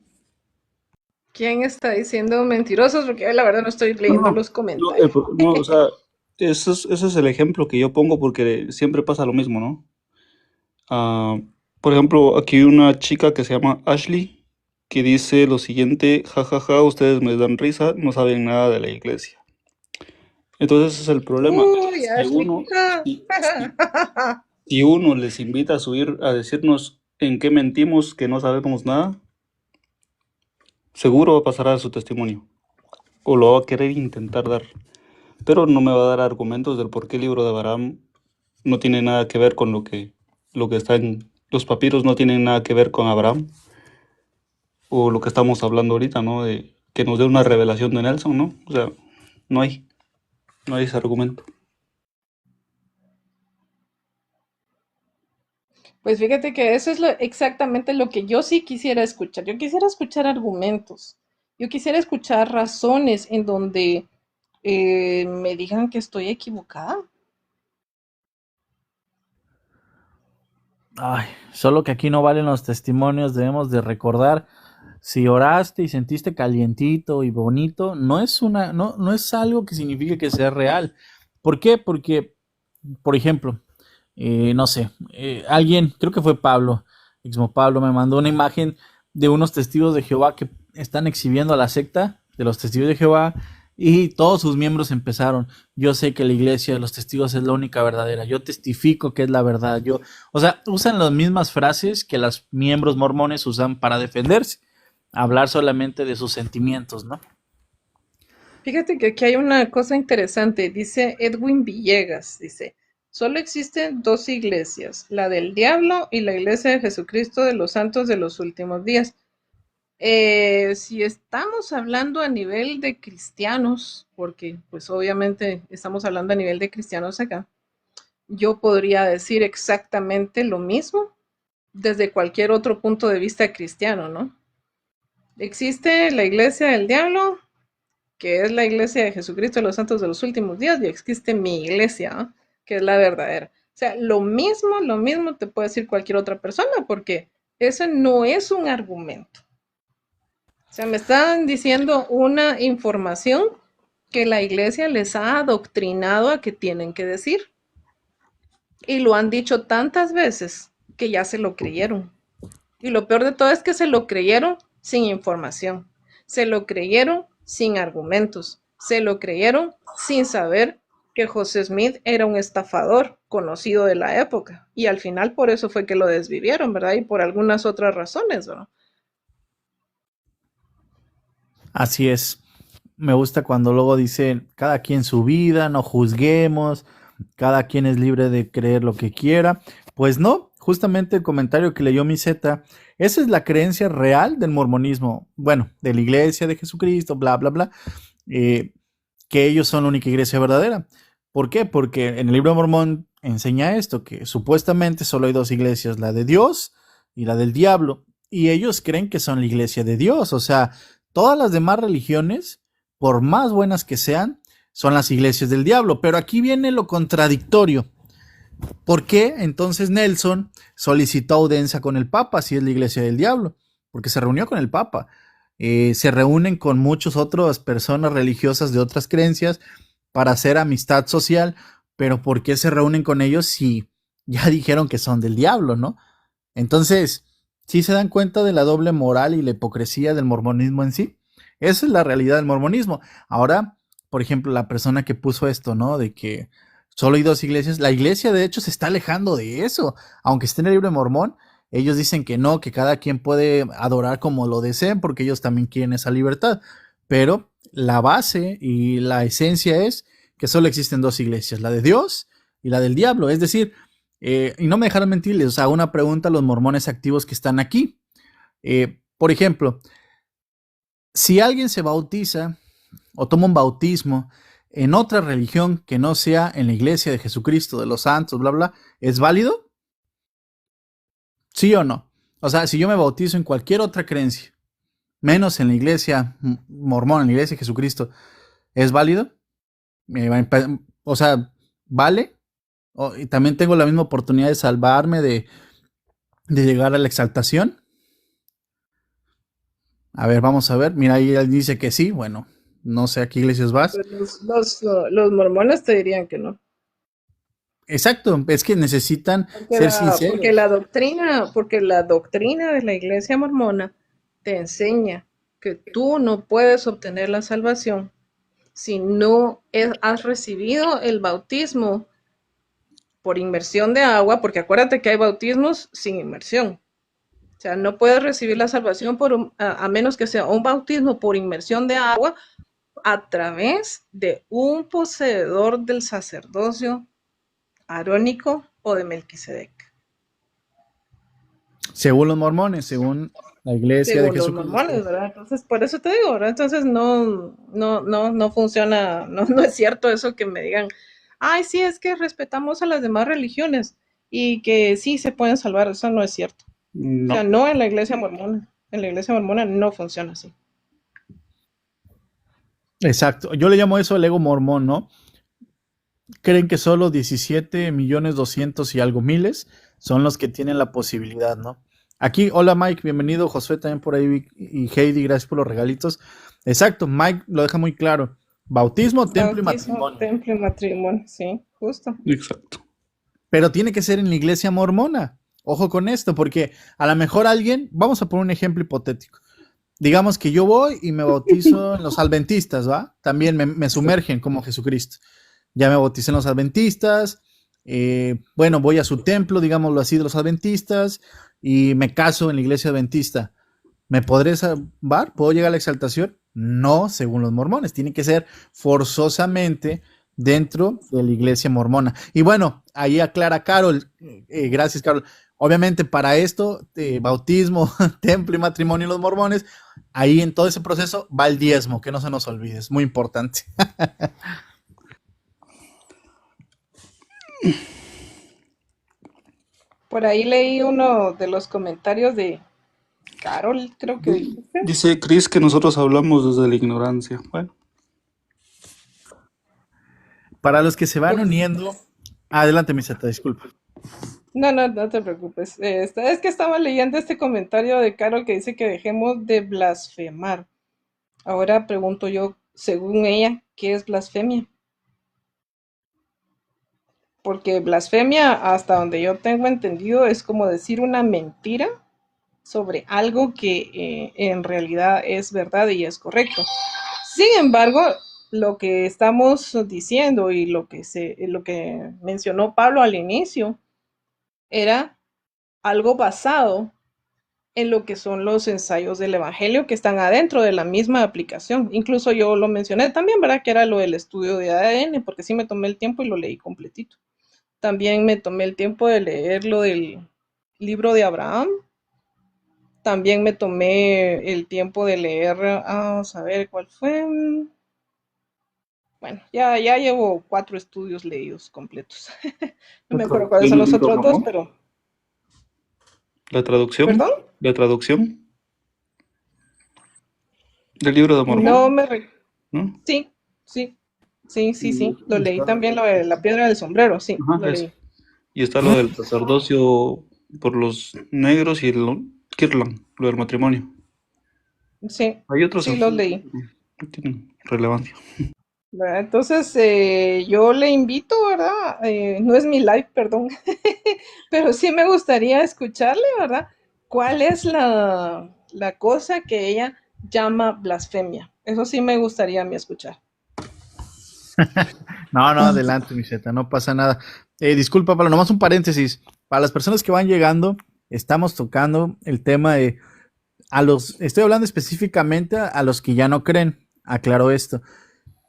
¿Quién está diciendo mentirosos? Porque yo la verdad no estoy No, leyendo no, los no, comentarios. no, o sea, ese es el ejemplo que yo pongo porque siempre pasa lo mismo, ¿no? Ah, por ejemplo, aquí hay una chica que se llama Ashley que dice lo siguiente, jajaja, ustedes me dan risa, no saben nada de la iglesia. Entonces ese es el problema. Uy, Si Ashley. uno, si uno les invita a subir a decirnos en qué mentimos, que no sabemos nada, seguro pasará su testimonio o lo va a querer intentar dar, pero no me va a dar argumentos del por qué el libro de Abraham no tiene nada que ver con lo que está en los papiros, no tienen nada que ver con Abraham o lo que estamos hablando ahorita, ¿no? De que nos dé una revelación de Nelson, ¿no? O sea, no hay, no hay ese argumento. Pues fíjate que eso es exactamente lo que yo sí quisiera escuchar. Yo quisiera escuchar argumentos. Yo quisiera escuchar razones en donde me digan que estoy equivocada. Ay, solo que aquí no valen los testimonios, debemos de recordar, si oraste y sentiste calientito y bonito, no es algo que signifique que sea real. ¿Por qué? Porque, por ejemplo, no sé, alguien, creo que fue Pablo, Exmo Pablo, me mandó una imagen de unos testigos de Jehová que están exhibiendo a la secta de los testigos de Jehová y todos sus miembros empezaron. Yo sé que la iglesia de los testigos es la única verdadera. Yo testifico que es la verdad. O sea, usan las mismas frases que los miembros mormones usan para defenderse. Hablar solamente de sus sentimientos, ¿no? Fíjate que aquí hay una cosa interesante. Dice Edwin Villegas, dice, solo existen dos iglesias, la del diablo y la iglesia de Jesucristo de los santos de los últimos días. Si estamos hablando a nivel de cristianos, porque pues obviamente estamos hablando a nivel de cristianos acá, yo podría decir exactamente lo mismo desde cualquier otro punto de vista cristiano, ¿no? Existe la iglesia del diablo, que es la iglesia de Jesucristo de los santos de los últimos días, y existe mi iglesia, ¿no? Que es la verdadera. O sea, lo mismo te puede decir cualquier otra persona, porque ese no es un argumento. O sea, me están diciendo una información que la iglesia les ha adoctrinado a que tienen que decir. Y lo han dicho tantas veces que ya se lo creyeron. Y lo peor de todo es que se lo creyeron sin información. Se lo creyeron sin argumentos. Se lo creyeron sin saber que José Smith era un estafador conocido de la época. Y al final por eso fue que lo desvivieron, ¿verdad? Y por algunas otras razones, ¿no? Así es. Me gusta cuando luego dicen, cada quien su vida, no juzguemos, cada quien es libre de creer lo que quiera. Pues no, justamente el comentario que leyó mi Z, esa es la creencia real del mormonismo, bueno, de la iglesia de Jesucristo, bla, bla, bla, eh, que ellos son la única iglesia verdadera. ¿Por qué? Porque en el libro de Mormón enseña esto, que supuestamente solo hay dos iglesias, la de Dios y la del diablo, y ellos creen que son la iglesia de Dios, o sea, todas las demás religiones, por más buenas que sean, son las iglesias del diablo. Pero aquí viene lo contradictorio. ¿Por qué entonces Nelson solicitó audiencia con el Papa si es la iglesia del diablo? Porque se reunió con el Papa. Se reúnen con muchas otras personas religiosas de otras creencias para hacer amistad social, pero ¿por qué se reúnen con ellos si ya dijeron que son del diablo, no? Entonces, ¿sí se dan cuenta de la doble moral y la hipocresía del mormonismo en sí? Esa es la realidad del mormonismo. Ahora, por ejemplo, la persona que puso esto, ¿no? De que solo hay dos iglesias. La iglesia, de hecho, se está alejando de eso. Aunque esté en el libro de Mormón, ellos dicen que no, que cada quien puede adorar como lo deseen, porque ellos también quieren esa libertad. Pero la base y la esencia es que solo existen dos iglesias, la de Dios y la del diablo. Es decir, y no me dejaron mentirles, o sea, una pregunta a los mormones activos que están aquí. Por ejemplo, si alguien se bautiza o toma un bautismo en otra religión que no sea en la iglesia de Jesucristo, de los santos, bla, bla, ¿es válido? ¿Sí o no? O sea, si yo me bautizo en cualquier otra creencia, menos en la iglesia mormón, en la iglesia de Jesucristo, ¿es válido? O sea, ¿vale? Y también tengo la misma oportunidad de salvarme, de llegar a la exaltación. A ver, vamos a ver. Mira, ahí él dice que sí. Bueno, no sé a qué iglesias vas. Pues los mormones te dirían que no. Exacto, es que necesitan Porque ser porque sinceros. porque la doctrina de la iglesia mormona te enseña que tú no puedes obtener la salvación si no has recibido el bautismo por inmersión de agua, porque acuérdate que hay bautismos sin inmersión. O sea, no puedes recibir la salvación a menos que sea un bautismo por inmersión de agua a través de un poseedor del sacerdocio arónico o de Melquisedec. Según los mormones, según la iglesia de Según los Jesucristo. mormones, ¿verdad? Entonces, por eso te digo, ¿verdad? Entonces no funciona, no es cierto eso que me digan, ay, sí, es que respetamos a las demás religiones y que sí se pueden salvar, eso no es cierto. O sea, No. no en la iglesia mormona, en la iglesia mormona no funciona así. Exacto. Yo le llamo eso el ego mormón, ¿no? Creen que solo 17 millones 200 y algo miles son los que tienen la posibilidad, ¿no? Aquí, hola Mike, bienvenido, Josué también por ahí y Heidi, gracias por los regalitos. Exacto, Mike lo deja muy claro. Bautismo, templo y Bautismo, matrimonio. templo y matrimonio, sí, justo. Exacto. Pero tiene que ser en la iglesia mormona. Ojo con esto, porque a lo mejor alguien, vamos a poner un ejemplo hipotético. Digamos que yo voy y me bautizo en los adventistas, ¿va? También me sumergen como Jesucristo. Ya me bauticé en los adventistas, bueno, voy a su templo, digámoslo así, de los adventistas, y me caso en la iglesia adventista. ¿Me podré salvar? ¿Puedo llegar a la exaltación? No, según los mormones. Tiene que ser forzosamente dentro de la iglesia mormona. Y bueno, ahí aclara Carol, gracias Carol. Obviamente para esto, bautismo, templo y matrimonio de los mormones, ahí en todo ese proceso va el diezmo, que no se nos olvide, es muy importante. Por ahí leí uno de los comentarios de Carol, creo que dijiste. Dice Chris que nosotros hablamos desde la ignorancia. Bueno, Para los que se van Pues, uniendo, adelante, Miseta, disculpa. no te preocupes. Es que estaba leyendo este comentario de Carol que dice que dejemos de blasfemar. Ahora pregunto yo, según ella, ¿qué es blasfemia? Porque blasfemia, hasta donde yo tengo entendido, es como decir una mentira sobre algo que en realidad es verdad y es correcto. Sin embargo, lo que estamos diciendo y lo que mencionó Pablo al inicio era algo basado en lo que son los ensayos del Evangelio que están adentro de la misma aplicación. Incluso yo lo mencioné también, ¿verdad? Que era lo del estudio de ADN, porque sí me tomé el tiempo y lo leí completito. También me tomé el tiempo de leer lo del libro de Abraham. También me tomé el tiempo de leer, vamos a ver cuál fue. Bueno, ya llevo 4 estudios leídos completos. No me acuerdo cuáles ¿del son los libro otros dos, cómo? pero... La traducción. ¿Perdón? La traducción del libro de No Mormón, me... ¿no? Sí, sí, sí. Lo Y leí está, también lo de la piedra del sombrero, sí, ajá, lo eso. leí. Y está lo del sacerdocio por los negros y el Kirlan, lo del matrimonio. Sí, Hay otros sí los estudios leí. que no tienen relevancia. ¿Verdad? Entonces, yo le invito, ¿verdad? No es mi live, perdón, pero sí me gustaría escucharle, ¿verdad? ¿Cuál es la cosa que ella llama blasfemia? Eso sí me gustaría a mí escuchar. No, no, adelante, Miseta, no pasa nada. Disculpa, Pablo, nomás un paréntesis. Para las personas que van llegando, estamos tocando el tema de estoy hablando específicamente a los que ya no creen. Aclaro esto.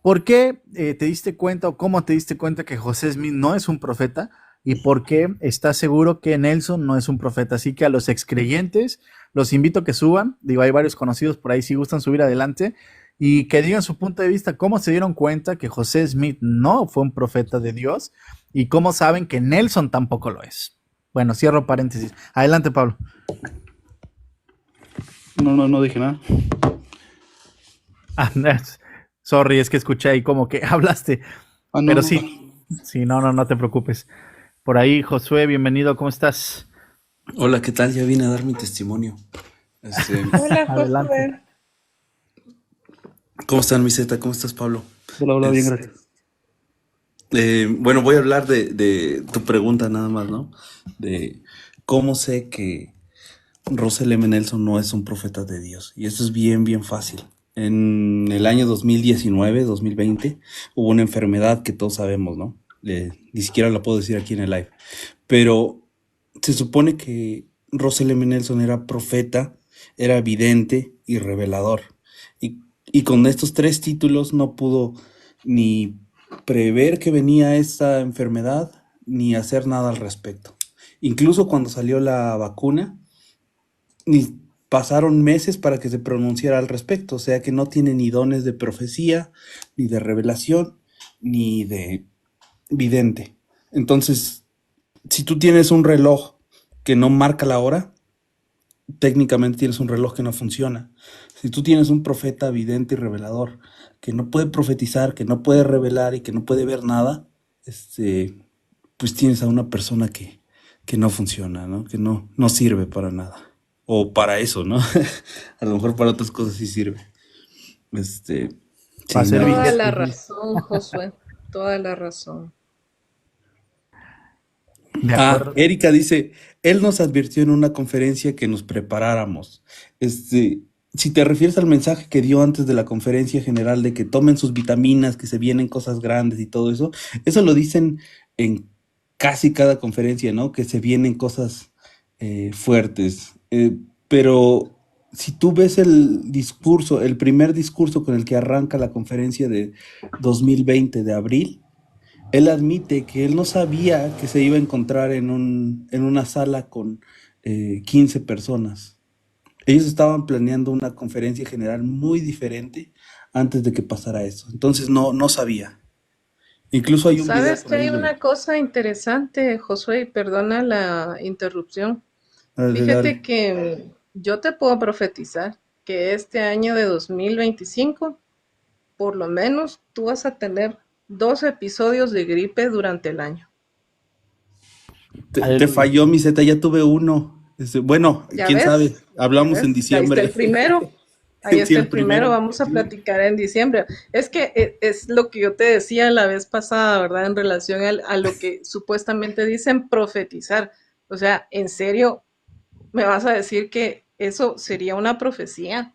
¿Por qué te diste cuenta o cómo te diste cuenta que José Smith no es un profeta? ¿Y por qué estás seguro que Nelson no es un profeta? Así que a los excreyentes los invito a que suban. Digo, hay varios conocidos por ahí si gustan subir adelante y que digan su punto de vista, cómo se dieron cuenta que José Smith no fue un profeta de Dios y cómo saben que Nelson tampoco lo es. Bueno, cierro paréntesis. Adelante, Pablo. No dije nada. Ah, sorry, es que escuché ahí como que hablaste. Ah, no, Pero no. sí, Sí, no te preocupes. Por ahí, Josué, bienvenido, ¿cómo estás? Hola, ¿qué tal? Ya vine a dar mi testimonio. Este, Hola, Adelante. Josué. ¿Cómo están, Miseta? ¿Cómo estás, Pablo? Hola, hola, bien, Este, gracias. bueno, voy a hablar de tu pregunta nada más, ¿no? De cómo sé que Russell M. Nelson no es un profeta de Dios. Y esto es bien, bien fácil. En el año 2019, 2020, hubo una enfermedad que todos sabemos, ¿no? Ni siquiera la puedo decir aquí en el live. Pero se supone que Russell M. Nelson era profeta, era vidente y revelador. Y, y con estos tres títulos no pudo ni prever que venía esta enfermedad, ni hacer nada al respecto. Incluso cuando salió la vacuna, ni pasaron meses para que se pronunciara al respecto. O sea que no tiene ni dones de profecía, ni de revelación, ni de vidente. Entonces, si tú tienes un reloj que no marca la hora, técnicamente tienes un reloj que no funciona. Si tú tienes un profeta vidente y revelador que no puede profetizar, que no puede revelar y que no puede ver nada, pues tienes a una persona que no funciona, ¿no? Que no sirve para nada. O para eso, ¿no? A lo mejor para otras cosas sí sirve. Este, Para sí, ser nada Toda más. la billetes, sí. razón, Josué. Toda la razón. De Ah, acuerdo. Erika dice, él nos advirtió en una conferencia que nos preparáramos. Si te refieres al mensaje que dio antes de la conferencia general de que tomen sus vitaminas, que se vienen cosas grandes y todo eso lo dicen en casi cada conferencia, ¿no? Que se vienen cosas fuertes. Pero si tú ves el discurso, el primer discurso con el que arranca la conferencia de 2020 de abril, él admite que él no sabía que se iba a encontrar en una sala con 15 personas. Ellos estaban planeando una conferencia general muy diferente antes de que pasara eso. Entonces no sabía. Incluso hay un video Sabes por que ahí hay de... una cosa interesante, Josué, y perdona la interrupción. Dale, Fíjate dale. que yo te puedo profetizar que este año de 2025, por lo menos tú vas a tener 2 episodios de gripe durante el año. Te Aleluya. falló mi Z, ya tuve uno. Bueno, ¿Ya quién sabe. ves? ¿Ya Hablamos en ves? Ahí está el diciembre. primero. Ahí Sí, está el el primero. primero. Vamos a Sí. platicar en diciembre. Es que es lo que yo te decía la vez pasada, ¿verdad? En relación a lo que supuestamente dicen profetizar. O sea, ¿en serio me vas a decir que eso sería una profecía?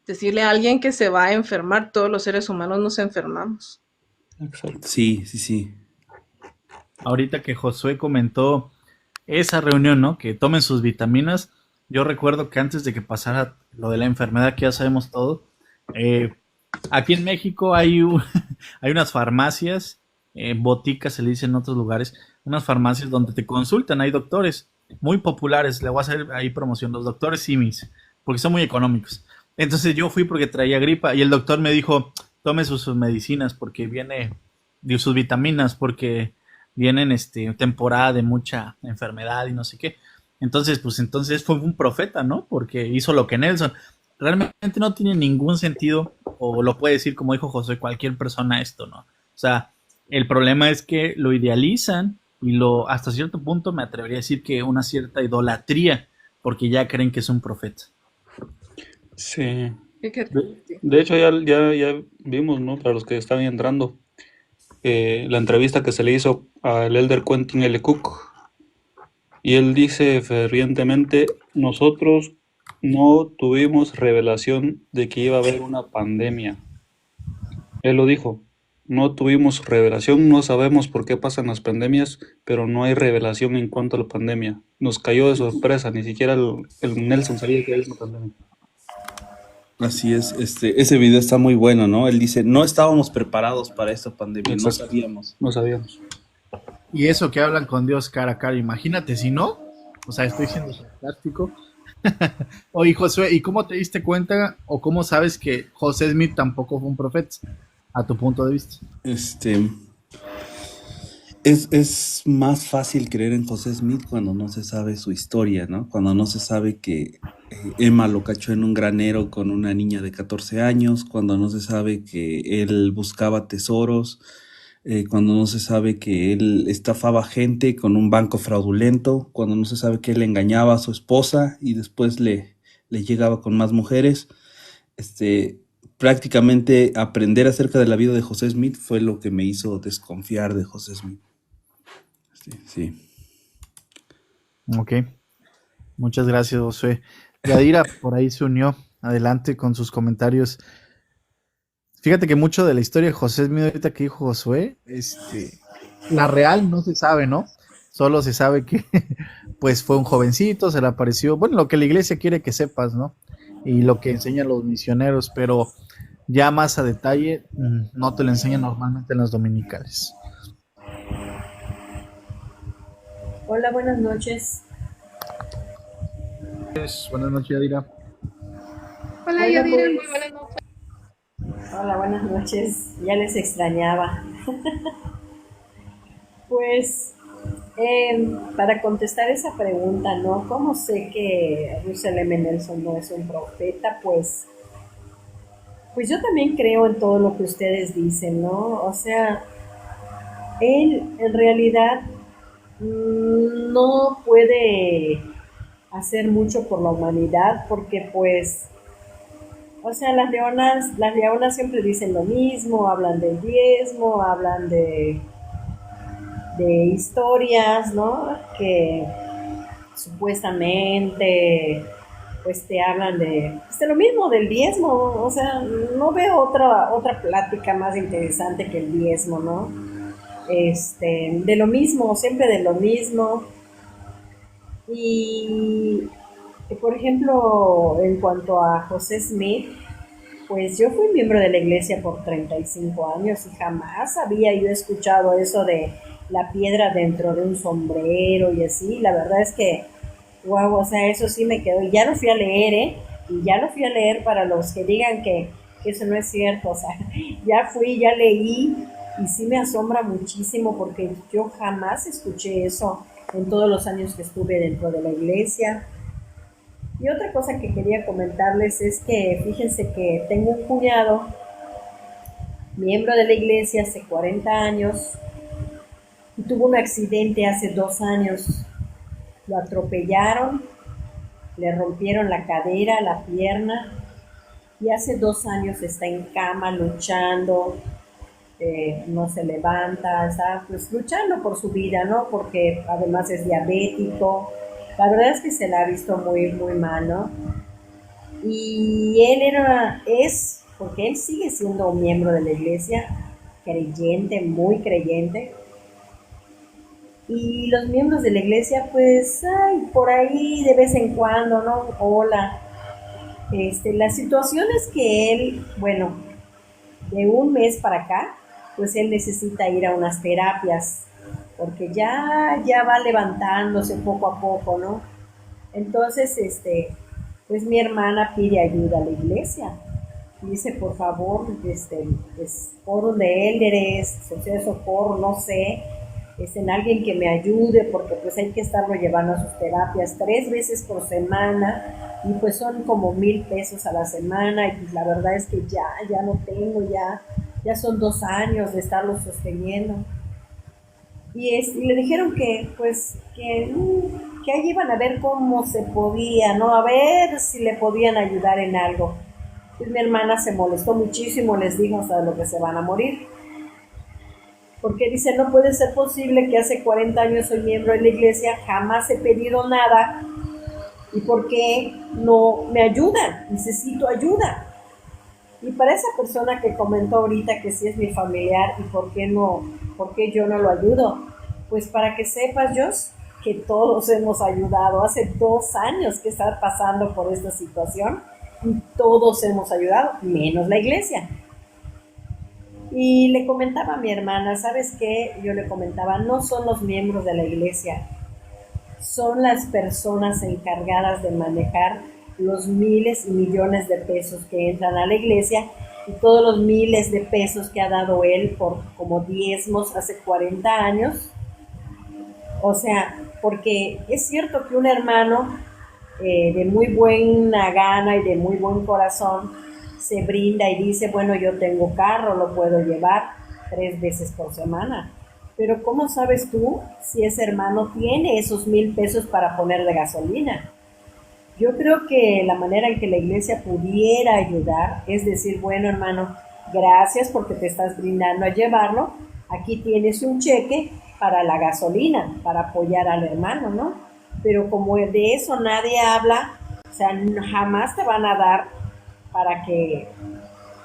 Decirle a alguien que se va a enfermar, todos los seres humanos nos enfermamos. Exacto. Sí, sí, sí. Ahorita que Josué comentó esa reunión, ¿no? Que tomen sus vitaminas. Yo recuerdo que antes de que pasara lo de la enfermedad, que ya sabemos todo, eh, aquí en México hay unas farmacias, boticas se le dice en otros lugares, unas farmacias donde te consultan, hay doctores muy populares, le voy a hacer ahí promoción, los doctores Simis, porque son muy económicos. Entonces yo fui porque traía gripa y el doctor me dijo, tome sus medicinas porque viene, sus vitaminas, porque vienen temporada de mucha enfermedad y no sé qué. Entonces, pues entonces fue un profeta, ¿no? Porque hizo lo que Nelson. Realmente no tiene ningún sentido, o lo puede decir como dijo José, cualquier persona esto, ¿no? O sea, el problema es que lo idealizan y hasta cierto punto me atrevería a decir que una cierta idolatría, porque ya creen que es un profeta. Sí. Fíjate. De hecho, ya vimos, ¿no? Para los que están entrando, la entrevista que se le hizo al Elder Quentin L. Cook. Y él dice fervientemente, nosotros no tuvimos revelación de que iba a haber una pandemia. Él lo dijo, no tuvimos revelación, no sabemos por qué pasan las pandemias, pero no hay revelación en cuanto a la pandemia. Nos cayó de sorpresa, ni siquiera el Nelson sabía que era una pandemia. Así es, ese video está muy bueno, ¿no? Él dice, no estábamos preparados para esta pandemia, no Exacto, sabíamos. no sabíamos. Y eso que hablan con Dios cara a cara, imagínate si no, o sea, estoy siendo sarcástico. Oye, Josué, ¿y cómo te diste cuenta o cómo sabes que José Smith tampoco fue un profeta, a tu punto de vista? Este, es más fácil creer en José Smith cuando no se sabe su historia, ¿no? Cuando no se sabe que Emma lo cachó en un granero con una niña de 14 años, cuando no se sabe que él buscaba tesoros, cuando no se sabe que él estafaba gente con un banco fraudulento, cuando no se sabe que él engañaba a su esposa y después le llegaba con más mujeres. Prácticamente aprender acerca de la vida de José Smith fue lo que me hizo desconfiar de José Smith. Sí. Ok, muchas gracias, Josué. Yadira por ahí se unió. Adelante con sus comentarios. Fíjate que mucho de la historia de José Smith, ahorita que dijo Josué, la real no se sabe, ¿no? Solo se sabe que pues fue un jovencito, se le apareció, bueno, lo que la iglesia quiere que sepas, ¿no? Y lo que enseñan los misioneros, pero ya más a detalle no te lo enseñan normalmente en las dominicales. Hola, buenas noches. Buenas noches, Yadira. Hola, Bueno, Yadira, pues, muy buenas noches. hola, buenas noches. Ya les extrañaba. Pues, para contestar esa pregunta, ¿no? ¿Cómo sé que Russell M. Nelson no es un profeta? Pues yo también creo en todo lo que ustedes dicen, ¿no? O sea, él en realidad no puede hacer mucho por la humanidad porque pues, o sea, las leonas siempre dicen lo mismo, hablan del diezmo, hablan de historias, ¿no? Que supuestamente pues te hablan pues, de lo mismo, del diezmo, o sea, no veo otra plática más interesante que el diezmo, ¿no? De lo mismo, siempre de lo mismo. Y, por ejemplo, en cuanto a José Smith, pues yo fui miembro de la iglesia por 35 años y jamás había yo escuchado eso de la piedra dentro de un sombrero y así. La verdad es que, wow, o sea, eso sí me quedó. Y ya lo fui a leer, ¿eh? Y ya lo fui a leer para los que digan que eso no es cierto. O sea, ya fui, ya leí y sí me asombra muchísimo porque yo jamás escuché eso en todos los años que estuve dentro de la iglesia. Y otra cosa que quería comentarles es que fíjense que tengo un cuñado, miembro de la iglesia hace 40 años, y tuvo un accidente hace 2 años. Lo atropellaron, le rompieron la cadera, la pierna, y hace 2 años está en cama luchando, no se levanta, está pues luchando por su vida, ¿no? Porque además es diabético. La verdad es que se la ha visto muy, muy mal, ¿no? Y él porque él sigue siendo un miembro de la iglesia, creyente, muy creyente. Y los miembros de la iglesia, pues, ay, por ahí de vez en cuando, ¿no? Hola. La situación es que él, bueno, de un mes para acá, pues él necesita ir a unas terapias, porque ya va levantándose poco a poco, ¿no? Entonces, pues mi hermana pide ayuda a la iglesia. Dice, por favor, pues, foro de élderes, social de socorro, no sé, en alguien que me ayude, porque pues hay que estarlo llevando a sus terapias 3 veces por semana, y pues son como 1,000 pesos a la semana, y pues la verdad es que ya no tengo, ya son 2 años de estarlo sosteniendo. Y le dijeron que, pues, que ahí iban a ver cómo se podía, ¿no? A ver si le podían ayudar en algo. Pues mi hermana se molestó muchísimo, les dijo hasta lo que se van a morir. Porque dice, no puede ser posible que hace 40 años soy miembro de la iglesia, jamás he pedido nada, y ¿por qué no me ayudan? Necesito ayuda. Y para esa persona que comentó ahorita que sí es mi familiar y por qué yo no lo ayudo, pues para que sepas, Jos, que todos hemos ayudado. Hace 2 años que está pasando por esta situación y todos hemos ayudado, menos la iglesia. Y le comentaba a mi hermana, ¿sabes qué? Yo le comentaba, no son los miembros de la iglesia, son las personas encargadas de manejar los miles y millones de pesos que entran a la iglesia y todos los miles de pesos que ha dado él por como diezmos hace 40 años. O sea, porque es cierto que un hermano de muy buena gana y de muy buen corazón se brinda y dice, bueno, yo tengo carro, lo puedo llevar, 3 veces por semana. Pero ¿cómo sabes tú si ese hermano tiene esos 1,000 pesos para poner de gasolina? Yo creo que la manera en que la iglesia pudiera ayudar es decir, bueno, hermano, gracias porque te estás brindando a llevarlo. Aquí tienes un cheque para la gasolina, para apoyar al hermano, ¿no? Pero como de eso nadie habla, o sea, jamás te van a dar para que,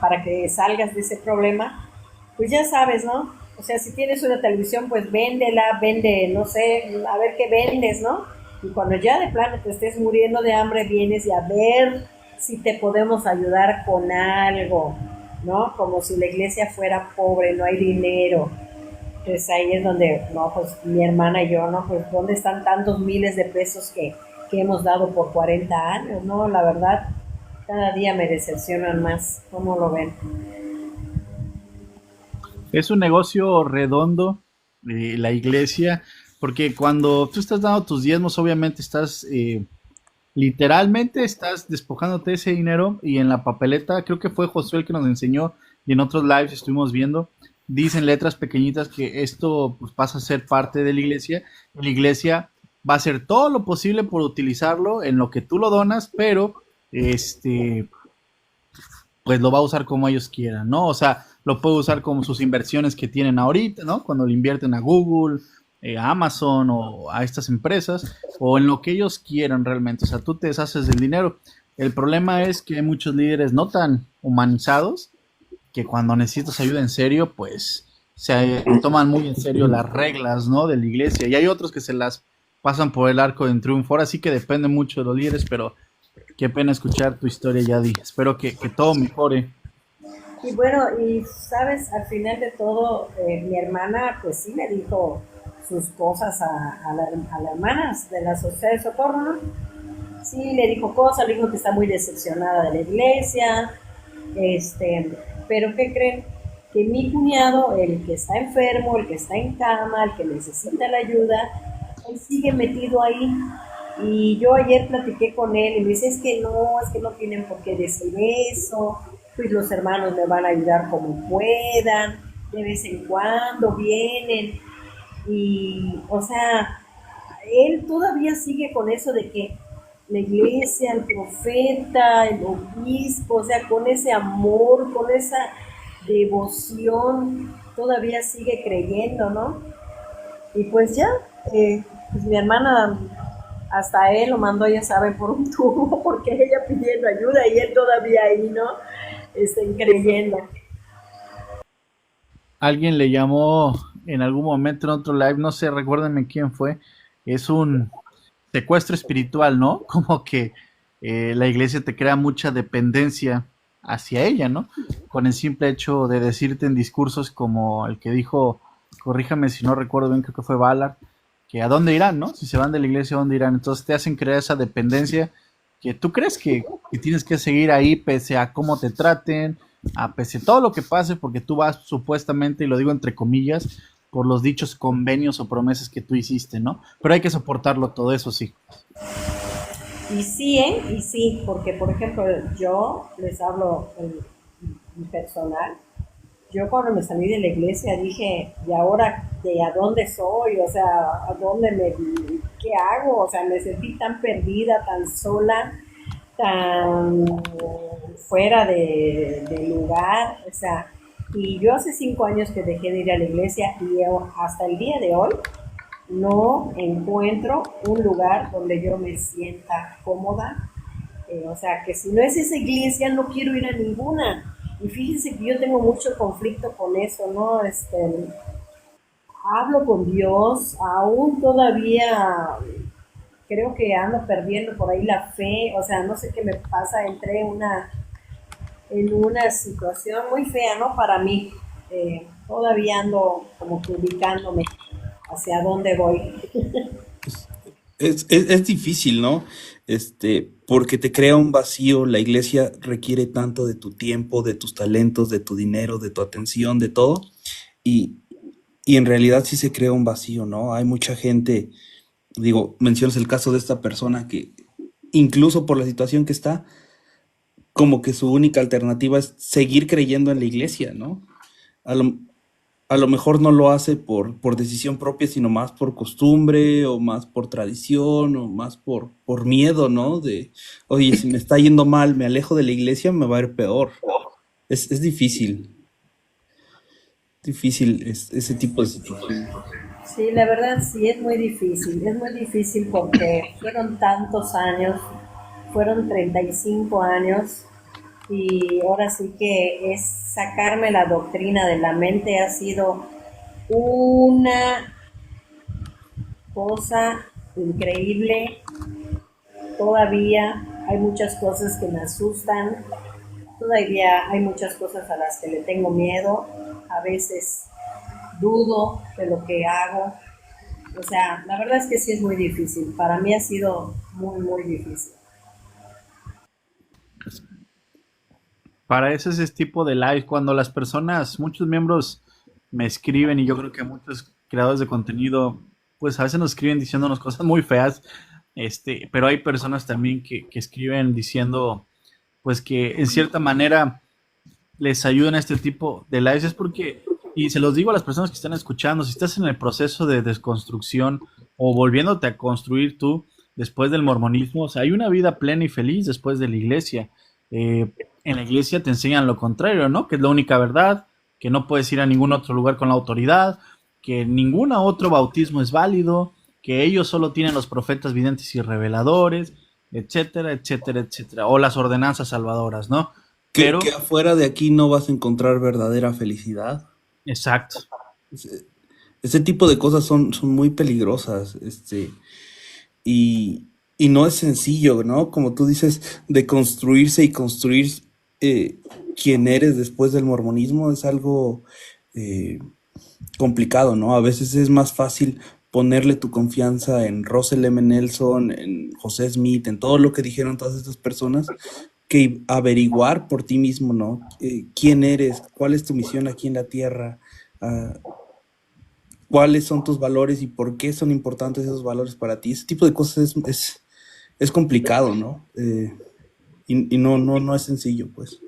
para que salgas de ese problema, pues ya sabes, ¿no? O sea, si tienes una televisión, pues véndela, vende, no sé, a ver qué vendes, ¿no? Y cuando ya de plano te estés muriendo de hambre, vienes y a ver si te podemos ayudar con algo, ¿no? Como si la iglesia fuera pobre, no hay dinero. Pues ahí es donde, no, pues mi hermana y yo, ¿no? Pues ¿dónde están tantos miles de pesos que hemos dado por 40 años? No, la verdad, cada día me decepcionan más. ¿Cómo lo ven? Es un negocio redondo, la iglesia, porque cuando tú estás dando tus diezmos, obviamente estás, literalmente estás despojándote de ese dinero y en la papeleta, creo que fue Josué el que nos enseñó y en otros lives estuvimos viendo, dicen letras pequeñitas que esto pues, pasa a ser parte de la iglesia. La iglesia va a hacer todo lo posible por utilizarlo en lo que tú lo donas, pero este, pues lo va a usar como ellos quieran, ¿no? O sea, lo puede usar como sus inversiones que tienen ahorita, ¿no? Cuando le invierten a Google, a Amazon o a estas empresas, o en lo que ellos quieran realmente. O sea, tú te deshaces del dinero. El problema es que hay muchos líderes no tan humanizados que cuando necesitas ayuda en serio, pues se toman muy en serio las reglas, ¿no? De la iglesia. Y hay otros que se las pasan por el arco de triunfo. Ahora sí que depende mucho de los líderes, pero qué pena escuchar tu historia, Yadi. Espero que todo mejore. Y bueno, y sabes, al final de todo, mi hermana pues sí le dijo sus cosas a la hermana de la sociedad de socorro, ¿no? Sí, le dijo cosas, le dijo que está muy decepcionada de la iglesia, pero ¿qué creen? Que mi cuñado, el que está enfermo, el que está en cama, el que necesita la ayuda, él sigue metido ahí. Y yo ayer platiqué con él y me dice, es que no tienen por qué decir eso, pues los hermanos me van a ayudar como puedan, de vez en cuando vienen. Y, o sea, él todavía sigue con eso de que la iglesia, el profeta, el obispo, o sea, con ese amor, con esa devoción, todavía sigue creyendo, ¿no? Y pues ya, pues mi hermana hasta él lo mandó, ya saben, por un tubo, porque ella pidiendo ayuda y él todavía ahí, ¿no? Creyendo. Alguien le llamó en algún momento en otro live, no sé, recuérdenme quién fue, es un secuestro espiritual, ¿no? Como que la iglesia te crea mucha dependencia hacia ella, ¿no? Con el simple hecho de decirte en discursos como el que dijo, corríjame si no recuerdo bien, creo que fue Ballard, que a dónde irán, ¿no? Si se van de la iglesia, ¿a dónde irán? Entonces te hacen crear esa dependencia que tú crees que tienes que seguir ahí pese a cómo te traten, a pese a todo lo que pase, porque tú vas supuestamente, y lo digo entre comillas, por los dichos convenios o promesas que tú hiciste, ¿no? Pero hay que soportarlo todo eso, sí. Y sí, ¿eh? Y sí, porque por ejemplo, yo les hablo en personal. Yo cuando me salí de la iglesia dije, ¿y ahora de a dónde soy? O sea, ¿a dónde qué hago? O sea, me sentí tan perdida, tan sola, tan fuera de lugar. O sea, y yo hace 5 años que dejé de ir a la iglesia y hasta el día de hoy no encuentro un lugar donde yo me sienta cómoda. O sea, que si no es esa iglesia, no quiero ir a ninguna. Y fíjense que yo tengo mucho conflicto con eso, ¿no? Hablo con Dios, aún todavía creo que ando perdiendo por ahí la fe, o sea, no sé qué me pasa, entré en una situación muy fea, ¿no? Para mí, todavía ando como que ubicándome hacia dónde voy. Es difícil, ¿no? Porque te crea un vacío, la iglesia requiere tanto de tu tiempo, de tus talentos, de tu dinero, de tu atención, de todo, y, y en realidad sí se crea un vacío, ¿no? Hay mucha gente, digo, mencionas el caso de esta persona que incluso por la situación que está, como que su única alternativa es seguir creyendo en la iglesia, ¿no? A lo, a lo mejor no lo hace por decisión propia, sino más por costumbre o más por tradición o más por miedo, ¿no? De, oye, si me está yendo mal, me alejo de la iglesia, me va a ir peor. Es difícil ese tipo de situaciones. Sí, la verdad sí, es muy difícil porque fueron tantos años, fueron 35 años y ahora sí que es sacarme la doctrina de la mente ha sido una cosa increíble. Todavía hay muchas cosas que me asustan, todavía hay muchas cosas a las que le tengo miedo, a veces dudo de lo que hago. O sea, la verdad es que sí es muy difícil. Para mí ha sido muy, muy difícil. Para eso es ese tipo de live, cuando las personas, muchos miembros me escriben y yo creo que muchos creadores de contenido, pues a veces nos escriben diciéndonos cosas muy feas, pero hay personas también que escriben diciendo, pues que en cierta manera les ayudan a este tipo de lives, es porque, y se los digo a las personas que están escuchando, si estás en el proceso de desconstrucción o volviéndote a construir tú después del mormonismo, o sea, hay una vida plena y feliz después de la iglesia. En la iglesia te enseñan lo contrario, ¿no? Que es la única verdad, que no puedes ir a ningún otro lugar con la autoridad, que ningún otro bautismo es válido, que ellos solo tienen los profetas videntes y reveladores, etcétera, etcétera, etcétera, o las ordenanzas salvadoras, ¿no? Que, Pero, que afuera de aquí no vas a encontrar verdadera felicidad. exacto. Ese, ese tipo de cosas son muy peligrosas, y no es sencillo, ¿no? Como tú dices, de construirse y construir eh, quién eres después del mormonismo es algo eh, complicado, ¿no? A veces es más fácil ponerle tu confianza en Russell M. Nelson, en José Smith, en todo lo que dijeron todas estas personas, que averiguar por ti mismo, ¿no? ¿Quién eres? ¿Cuál es tu misión aquí en la tierra? Ah, ¿cuáles son tus valores y por qué son importantes esos valores para ti? Ese tipo de cosas es complicado, ¿no? Y no es sencillo, pues.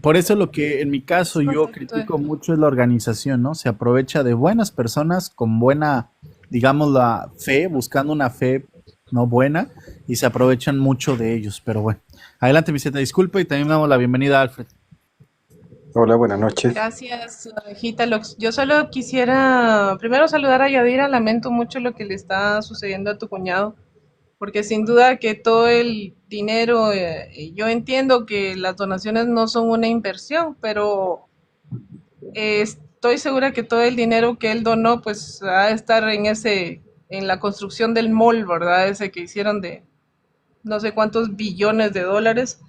Por eso lo que en mi caso Es yo correcto. critico mucho es la organización, ¿no? Se aprovecha de buenas personas con buena, digamos, la fe, buscando una fe no buena, y se aprovechan mucho de ellos. Pero bueno, adelante, Vicente, disculpa y también damos la bienvenida a Alfred. Hola, buenas noches. Gracias, Gitalox. Yo solo quisiera primero saludar a Yadira. Lamento mucho lo que le está sucediendo a tu cuñado, porque sin duda que todo el dinero, yo entiendo que las donaciones no son una inversión, pero estoy segura que todo el dinero que él donó, pues va a estar en la construcción del mall, ¿verdad? Ese que hicieron de no sé cuántos billones de dólares,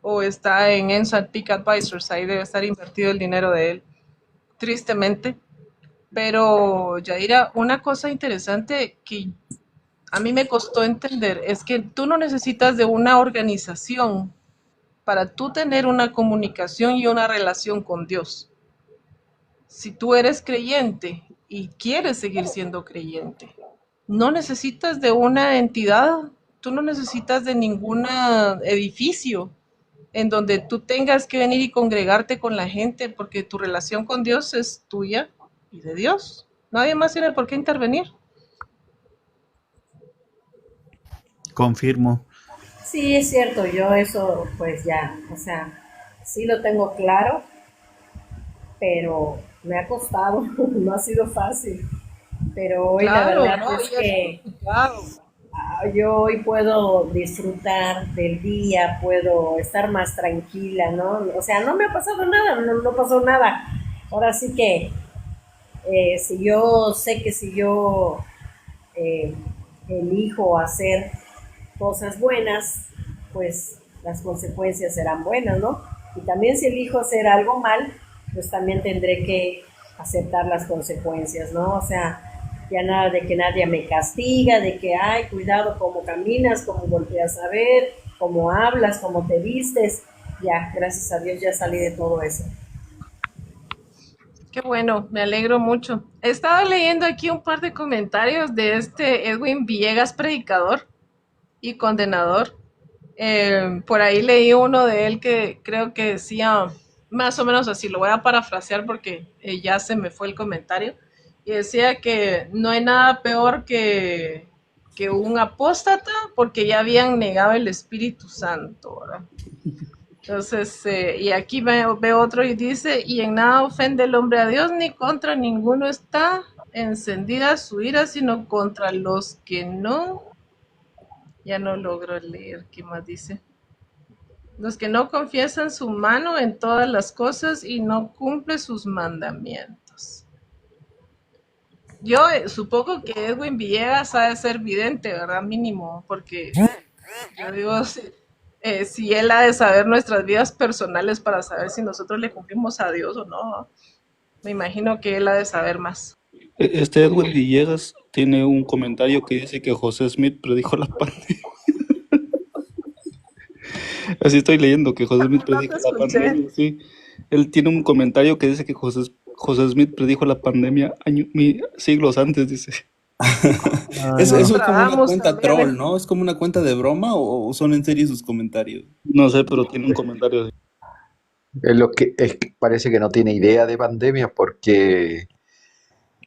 o está en Enso Peak Advisors, ahí debe estar invertido el dinero de él, tristemente. Pero, Yadira, una cosa interesante que a mí me costó entender es que tú no necesitas de una organización para tú tener una comunicación y una relación con Dios. Si tú eres creyente y quieres seguir siendo creyente, no necesitas de una entidad, tú no necesitas de ningún edificio en donde tú tengas que venir y congregarte con la gente, porque tu relación con Dios es tuya y de Dios. Nadie más tiene por qué intervenir. Confirmo. Sí, es cierto, yo eso pues ya, o sea, sí lo tengo claro, pero me ha costado, no ha sido fácil. Pero hoy la Claro, verdad ¿no? es Y es que complicado. yo hoy puedo disfrutar del día, puedo estar más tranquila, ¿no? O sea, no me ha pasado nada, no pasó nada. Ahora sí que si yo sé que si yo eh, elijo hacer cosas buenas, pues las consecuencias serán buenas, ¿no? Y también si elijo hacer algo mal, pues también tendré que aceptar las consecuencias, ¿no? O sea, ya nada de que nadie me castiga, de que, ay, cuidado cómo caminas, cómo volteas a ver, cómo hablas, cómo te vistes. Ya, gracias a Dios ya salí de todo eso. Qué bueno, me alegro mucho. He estado leyendo aquí un par de comentarios de este Edwin Villegas, predicador y condenador. Por ahí leí uno de él que creo que decía más o menos así, lo voy a parafrasear porque ya se me fue el comentario, y decía que no hay nada peor que un apóstata porque ya habían negado el Espíritu Santo, ¿verdad? Entonces, y aquí veo otro y dice, y en nada ofende el hombre a Dios, ni contra ninguno está encendida su ira, sino contra los que no, ya no logro leer, ¿qué más dice? Los que no confiesan su mano en todas las cosas y no cumple sus mandamientos. Yo supongo que Edwin Villegas ha de ser vidente, ¿verdad? Mínimo, porque yo digo, si él ha de saber nuestras vidas personales para saber si nosotros le cumplimos a Dios o no, me imagino que él ha de saber más. Este Edwin Villegas tiene un comentario que dice que José Smith predijo la pandemia. Así estoy leyendo que José Smith No te predijo la escuché. pandemia, sí. Él tiene un comentario que dice que José Smith predijo la pandemia siglos antes, dice. Eso es como una Nostradamus cuenta también, troll, ¿no? ¿Es como una cuenta de broma o son en serio sus comentarios? No sé, pero tiene un comentario así. Parece que no tiene idea de pandemia porque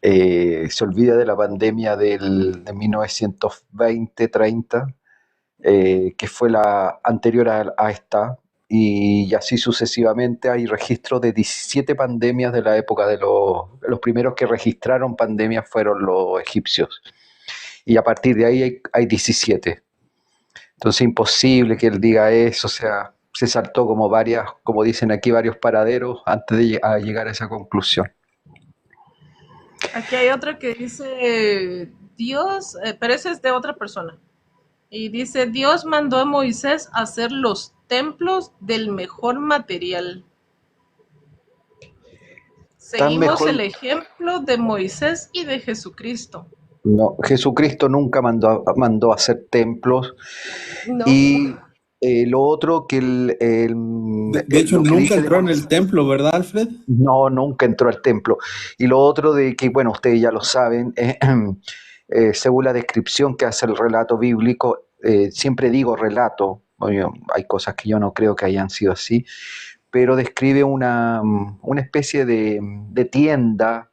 se olvida de la pandemia de 1920-30, que fue la anterior a esta, y así sucesivamente. Hay registros de 17 pandemias de la época de los primeros que registraron pandemias fueron los egipcios. Y a partir de ahí hay 17. Entonces imposible que él diga eso, o sea, se saltó como varias, como dicen aquí, varios paraderos antes de llegar a esa conclusión. Aquí hay otro que dice Dios, pero ese es de otra persona. Y dice, Dios mandó a Moisés a hacer los templos del mejor material. Tan Seguimos mejor, el ejemplo de Moisés y de Jesucristo. no, Jesucristo nunca mandó a hacer templos. No, Y lo otro que De hecho, lo que nunca dice de entró en el Moisés, templo, ¿verdad, Alfred? no, nunca entró al templo. Y lo otro de que, bueno, ustedes ya lo saben, según la descripción que hace el relato bíblico, siempre digo relato, bueno, hay cosas que yo no creo que hayan sido así, pero describe una especie de tienda,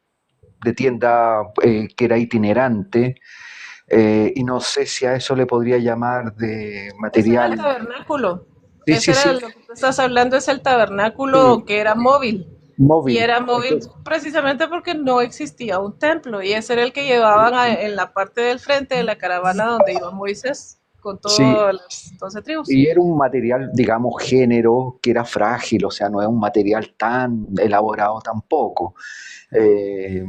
que era itinerante, y no sé si a eso le podría llamar de ese era el material. tabernáculo. Sí, Ese sí, era sí, lo que tú estás hablando, es el tabernáculo sí, que era móvil. Y móvil. era móvil Entonces, precisamente porque no existía un templo. Y ese era el que llevaban en la parte del frente de la caravana donde iba Moisés con sí, todas las 12 tribus. y era un material, digamos, género que era frágil, o sea, no es un material tan elaborado tampoco. Eh,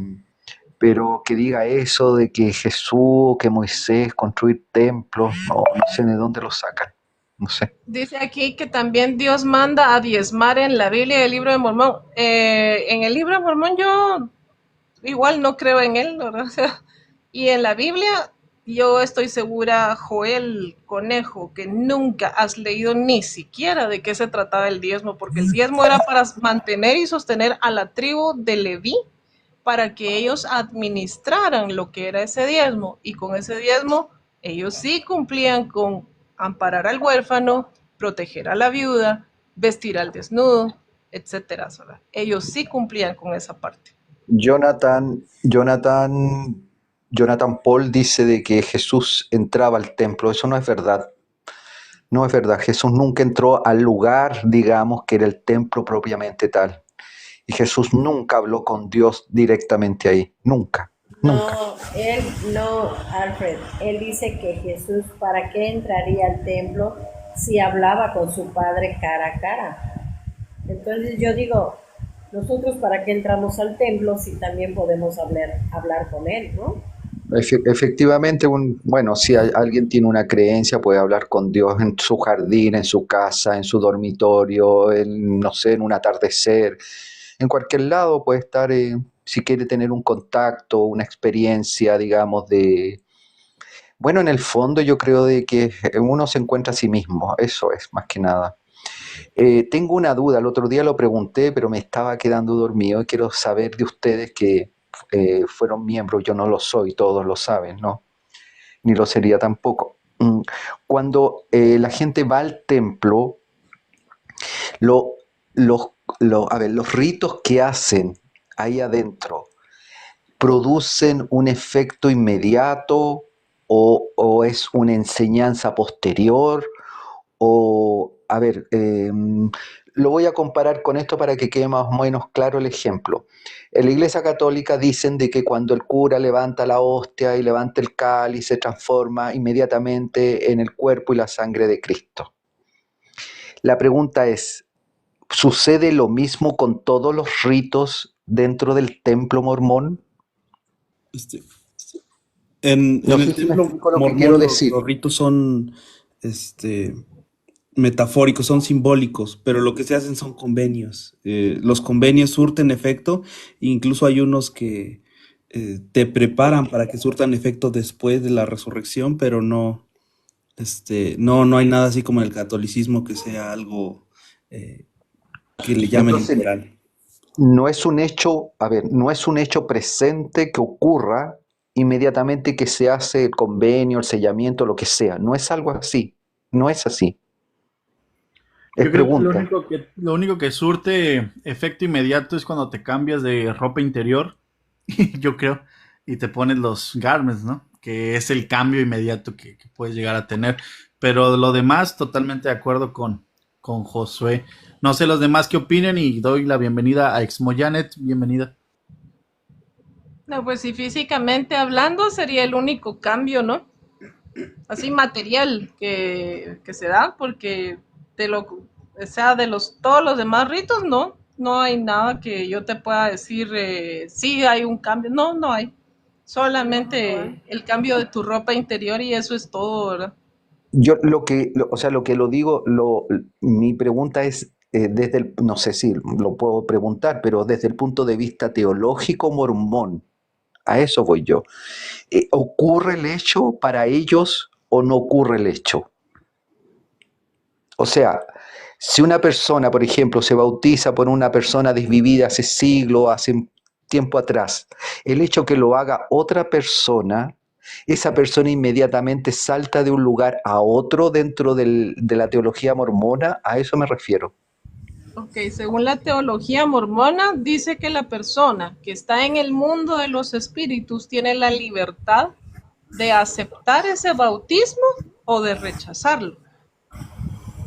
pero que diga eso de que Jesús, que Moisés construir templos, no sé de dónde lo sacan, no sé. Dice aquí que también Dios manda a diezmar en la Biblia y el libro de Mormón. En el libro de Mormón yo igual no creo en él, ¿verdad? O sea, y en la Biblia yo estoy segura, Joel Conejo, que nunca has leído ni siquiera de qué se trataba el diezmo, porque el diezmo era para mantener y sostener a la tribu de Leví, para que ellos administraran lo que era ese diezmo, y con ese diezmo ellos sí cumplían con amparar al huérfano, proteger a la viuda, vestir al desnudo, etcétera. Ellos sí cumplían con esa parte. Jonathan, Jonathan, Jonathan Paul dice de que Jesús entraba al templo. Eso no es verdad. No es verdad. Jesús nunca entró al lugar, digamos, que era el templo propiamente tal. Y Jesús nunca habló con Dios directamente ahí. Nunca, nunca. No, él no, Alfred. Él dice que Jesús, ¿para qué entraría al templo si hablaba con su padre cara a cara? Entonces yo digo, nosotros ¿para qué entramos al templo si también podemos hablar con él, ¿no? Efectivamente, bueno, si alguien tiene una creencia, puede hablar con Dios en su jardín, en su casa, en su dormitorio, no sé, en un atardecer, en cualquier lado puede estar, si quiere tener un contacto, una experiencia, digamos, bueno, en el fondo yo creo de que uno se encuentra a sí mismo, eso es más que nada. Tengo una duda, el otro día lo pregunté, pero me estaba quedando dormido y quiero saber de ustedes que fueron miembros, yo no lo soy, todos lo saben, ¿no? Ni lo sería tampoco. Cuando la gente va al templo, lo- los, a ver, los ritos que hacen ahí adentro, ¿producen un efecto inmediato o es una enseñanza posterior? O, a ver, lo voy a comparar con esto para que quede más o menos claro el ejemplo. En la Iglesia Católica dicen de que cuando el cura levanta la hostia y levanta el cáliz, se transforma inmediatamente en el cuerpo y la sangre de Cristo. La pregunta es, ¿sucede lo mismo con todos los ritos dentro del templo mormón? Este, en No el sé si me templo explico lo que mormón quiero decir. los ritos son este, metafóricos, son simbólicos, pero lo que se hacen son convenios. Los convenios surten efecto, e incluso hay unos que te preparan para que surtan efecto después de la resurrección, pero no hay nada así como en el catolicismo que sea algo eh, que le llamen Entonces, literal. no es un hecho, a ver, no es un hecho presente que ocurra inmediatamente que se hace el convenio, el sellamiento, lo que sea. No es algo así. No es así. Es Yo creo que pregunta. lo único que surte efecto inmediato es cuando te cambias de ropa interior, yo creo, y te pones los garments, ¿no? Que es el cambio inmediato que puedes llegar a tener. Pero lo demás, totalmente de acuerdo con Josué. No sé los demás qué opinen y doy la bienvenida a Exmoyanet. Bienvenida. No, pues sí, físicamente hablando sería el único cambio, ¿no? Así material que se da, porque de lo, o sea, de todos los demás ritos, no, no hay nada que yo te pueda decir, sí hay un cambio, no, no hay. Solamente el cambio de tu ropa interior y eso es todo, ¿verdad? Yo o sea, lo que lo digo, mi pregunta es desde el, no sé si lo puedo preguntar, pero desde el punto de vista teológico mormón, a eso voy yo. ¿Ocurre el hecho para ellos o no ocurre el hecho? O sea, si una persona, por ejemplo, se bautiza por una persona desvivida hace siglos, hace un tiempo atrás, el hecho que lo haga otra persona, esa persona inmediatamente salta de un lugar a otro dentro de la teología mormona, a eso me refiero. Ok, según la teología mormona, dice que la persona que está en el mundo de los espíritus tiene la libertad de aceptar ese bautismo o de rechazarlo.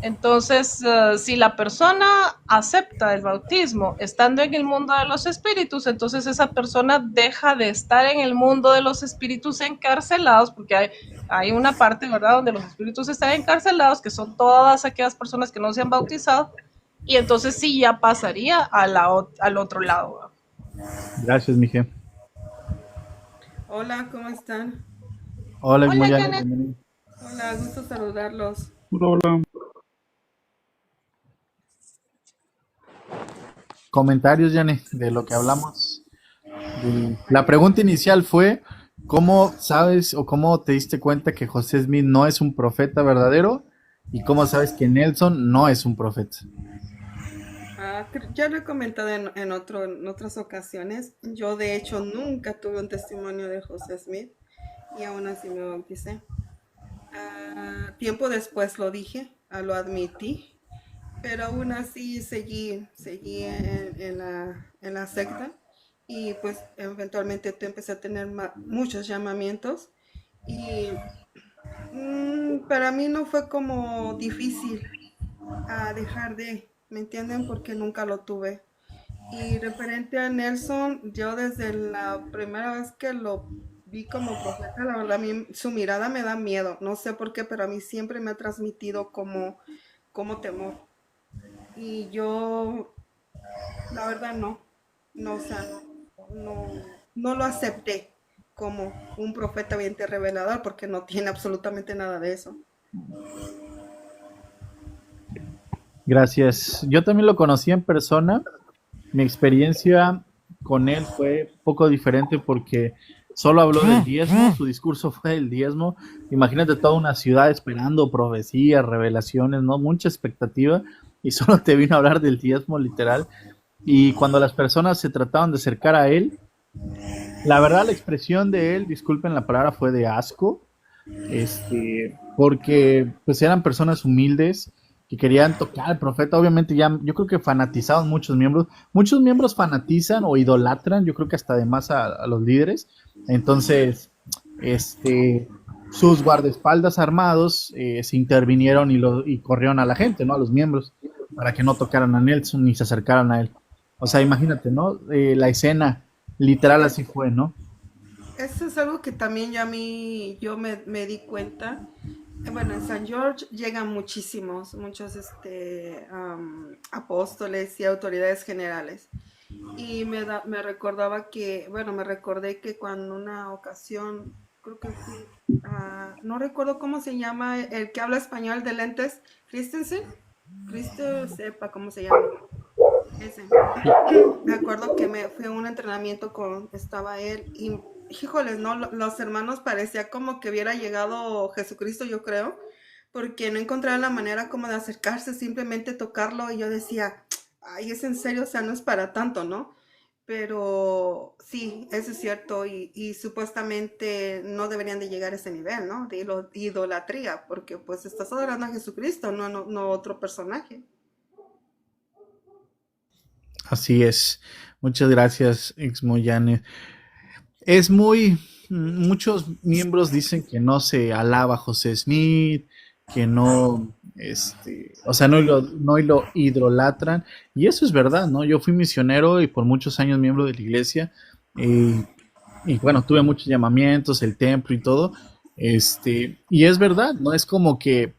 Entonces, si la persona acepta el bautismo estando en el mundo de los espíritus, entonces esa persona deja de estar en el mundo de los espíritus encarcelados, porque hay una parte, ¿verdad?, donde los espíritus están encarcelados, que son todas aquellas personas que no se han bautizado, y entonces sí ya pasaría al otro lado, ¿verdad? Gracias, Miguel. Hola, ¿cómo están? Hola, Hola, Exmoyanet. Janet. Bienvenido. Hola, gusto saludarlos. Hola. Comentarios, Janet, de lo que hablamos. La pregunta inicial fue, ¿cómo sabes o cómo te diste cuenta que José Smith no es un profeta verdadero? ¿Y cómo sabes que Nelson no es un profeta? Ya lo he comentado en otras ocasiones. Yo, de hecho, nunca tuve un testimonio de José Smith y aún así me bauticé. Tiempo después lo dije, lo admití, pero aún así seguí en la secta y pues eventualmente empecé a tener muchos llamamientos y para mí no fue como difícil dejar ¿me entienden? Porque nunca lo tuve. Y referente a Nelson, yo desde la primera vez que lo vi como profeta, la verdad, a mí su mirada me da miedo. No sé por qué, pero a mí siempre me ha transmitido como temor. Y yo, la verdad, no, o sea, no lo acepté como un profeta viviente revelador porque no tiene absolutamente nada de eso. Gracias. Yo también lo conocí en persona. Mi experiencia con él fue un poco diferente porque solo habló del diezmo, su discurso fue del diezmo. Imagínate toda una ciudad esperando profecías, revelaciones, ¿no? Mucha expectativa y solo te vino a hablar del diezmo literal. Y cuando las personas se trataban de acercar a él, la verdad la expresión de él, disculpen la palabra, fue de asco, porque pues eran personas humildes que querían tocar al profeta. Obviamente ya, yo creo que fanatizaban muchos miembros fanatizan o idolatran, yo creo que hasta además a los líderes. Entonces, este, sus guardaespaldas armados se intervinieron y corrieron a la gente, ¿no? A los miembros, para que no tocaran a Nelson ni se acercaran a él. O sea, imagínate, ¿no? La escena, literal así fue, ¿no? Eso es algo que también yo me di cuenta. Bueno, en San George llegan muchos apóstoles y autoridades generales. Y me recordaba que, bueno, me recordé que cuando una ocasión, creo que fui, no recuerdo cómo se llama, el que habla español de lentes, Christensen, Cristo sepa cómo se llama. Ese. Me acuerdo que me fui a un entrenamiento estaba él y, híjoles, no, los hermanos parecía como que hubiera llegado Jesucristo, yo creo, porque no encontraba la manera como de acercarse, simplemente tocarlo y yo decía, ay, es en serio, o sea, no es para tanto, ¿no? Pero sí, eso es cierto y supuestamente no deberían de llegar a ese nivel, ¿no? De idolatría, porque pues estás adorando a Jesucristo, no otro personaje. Así es. Muchas gracias, Exmoyane. Muchos miembros dicen que no se alaba a José Smith, que no, o sea, no lo idolatran, y eso es verdad, ¿no? Yo fui misionero y por muchos años miembro de la iglesia, eh, y bueno, tuve muchos llamamientos, el templo y todo, y es verdad, ¿no? Es como que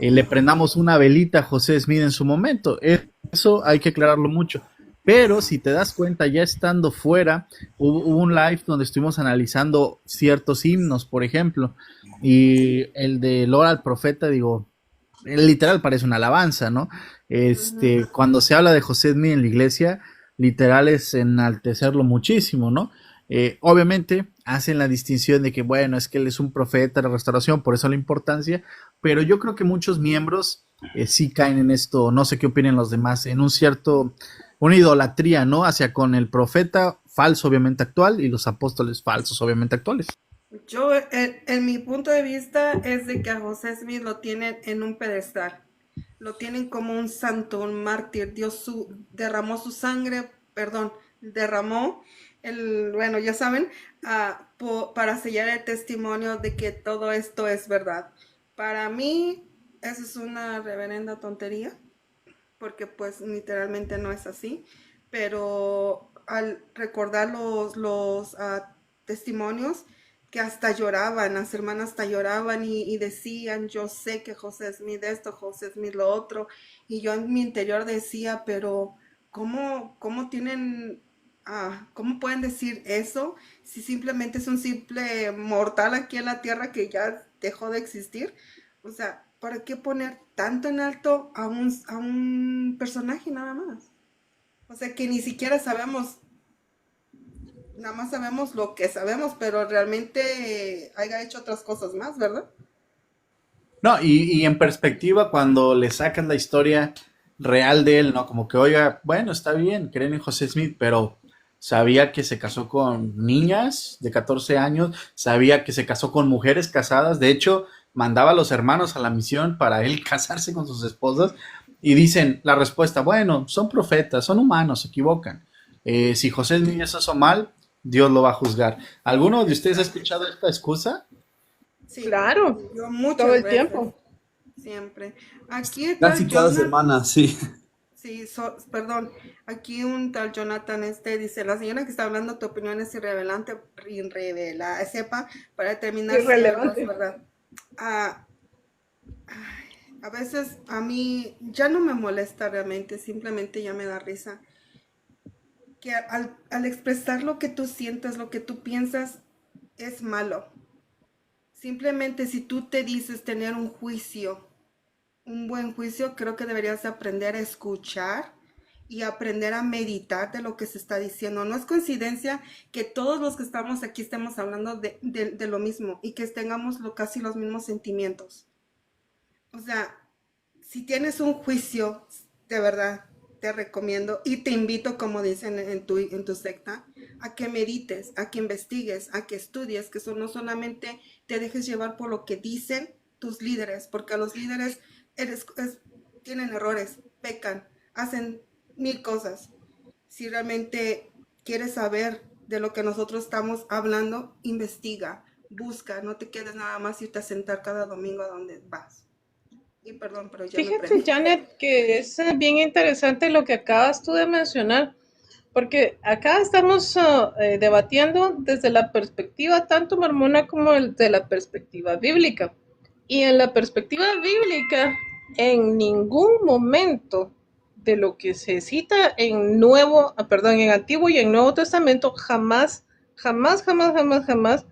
le prendamos una velita a José Smith en su momento. Eso hay que aclararlo mucho. Pero si te das cuenta, ya estando fuera, hubo un live donde estuvimos analizando ciertos himnos, por ejemplo, y el de Lora al Profeta, digo, literal parece una alabanza, ¿no? Cuando se habla de José Smith en la iglesia, literal es enaltecerlo muchísimo, ¿no? Obviamente hacen la distinción de que, bueno, es que él es un profeta de la restauración, por eso la importancia, pero yo creo que muchos miembros sí caen en esto, no sé qué opinen los demás, en una idolatría, ¿no? Hacia con el profeta falso, obviamente actual, y los apóstoles falsos, obviamente actuales. Yo, en mi punto de vista, es de que a José Smith lo tienen en un pedestal. Lo tienen como un santo, un mártir. Derramó su sangre, perdón, derramó bueno, ya saben, para sellar el testimonio de que todo esto es verdad. Para mí, eso es una reverenda tontería, porque pues literalmente no es así. Pero al recordar los testimonios, que hasta lloraban, las hermanas hasta lloraban y decían, yo sé que José Smith esto, José Smith lo otro, y yo en mi interior decía, pero ¿cómo tienen, cómo pueden decir eso si simplemente es un simple mortal aquí en la tierra que ya dejó de existir? O sea, ¿para qué poner tanto en alto a un personaje nada más? O sea, que ni siquiera sabemos, nada más sabemos lo que sabemos, pero realmente haya hecho otras cosas más, ¿verdad? No, y en perspectiva, cuando le sacan la historia real de él, ¿no? Como que, oiga, bueno, está bien, creen en José Smith, pero sabía que se casó con niñas de 14 años, sabía que se casó con mujeres casadas, de hecho, mandaba a los hermanos a la misión para él casarse con sus esposas, y dicen la respuesta, bueno, son profetas, son humanos, se equivocan. Si José Smith hizo mal, Dios lo va a juzgar. ¿Alguno de ustedes ha escuchado esta excusa? Sí, Claro, yo todo muchas el veces, tiempo. siempre. Aquí el Casi tal cada Jonathan, semana, sí. sí, perdón, aquí un tal Jonathan dice, la señora que está hablando, tu opinión es sepa, para determinar si algo es Irrelevante. verdad. Ah, a veces a mí ya no me molesta realmente, simplemente ya me da risa. Que al expresar lo que tú sientes, lo que tú piensas, es malo. Simplemente si tú te dices tener un juicio, un buen juicio, creo que deberías aprender a escuchar y aprender a meditar de lo que se está diciendo. No es coincidencia que todos los que estamos aquí estemos hablando de lo mismo y que tengamos casi los mismos sentimientos. O sea, si tienes un juicio, de verdad, te recomiendo y te invito, como dicen en tu secta, a que medites, a que investigues, a que estudies, que eso no solamente te dejes llevar por lo que dicen tus líderes, porque a los líderes tienen errores, pecan, hacen mil cosas. Si realmente quieres saber de lo que nosotros estamos hablando, investiga, busca, no te quedes nada más irte a sentar cada domingo a donde vas. Y perdón, pero ya me Fíjate, prendí. Janet, que es bien interesante lo que acabas tú de mencionar, porque acá estamos debatiendo desde la perspectiva tanto mormona como de la perspectiva bíblica. Y en la perspectiva bíblica, en ningún momento de lo que se cita en en Antiguo y en Nuevo Testamento, jamás, jamás, jamás, jamás, jamás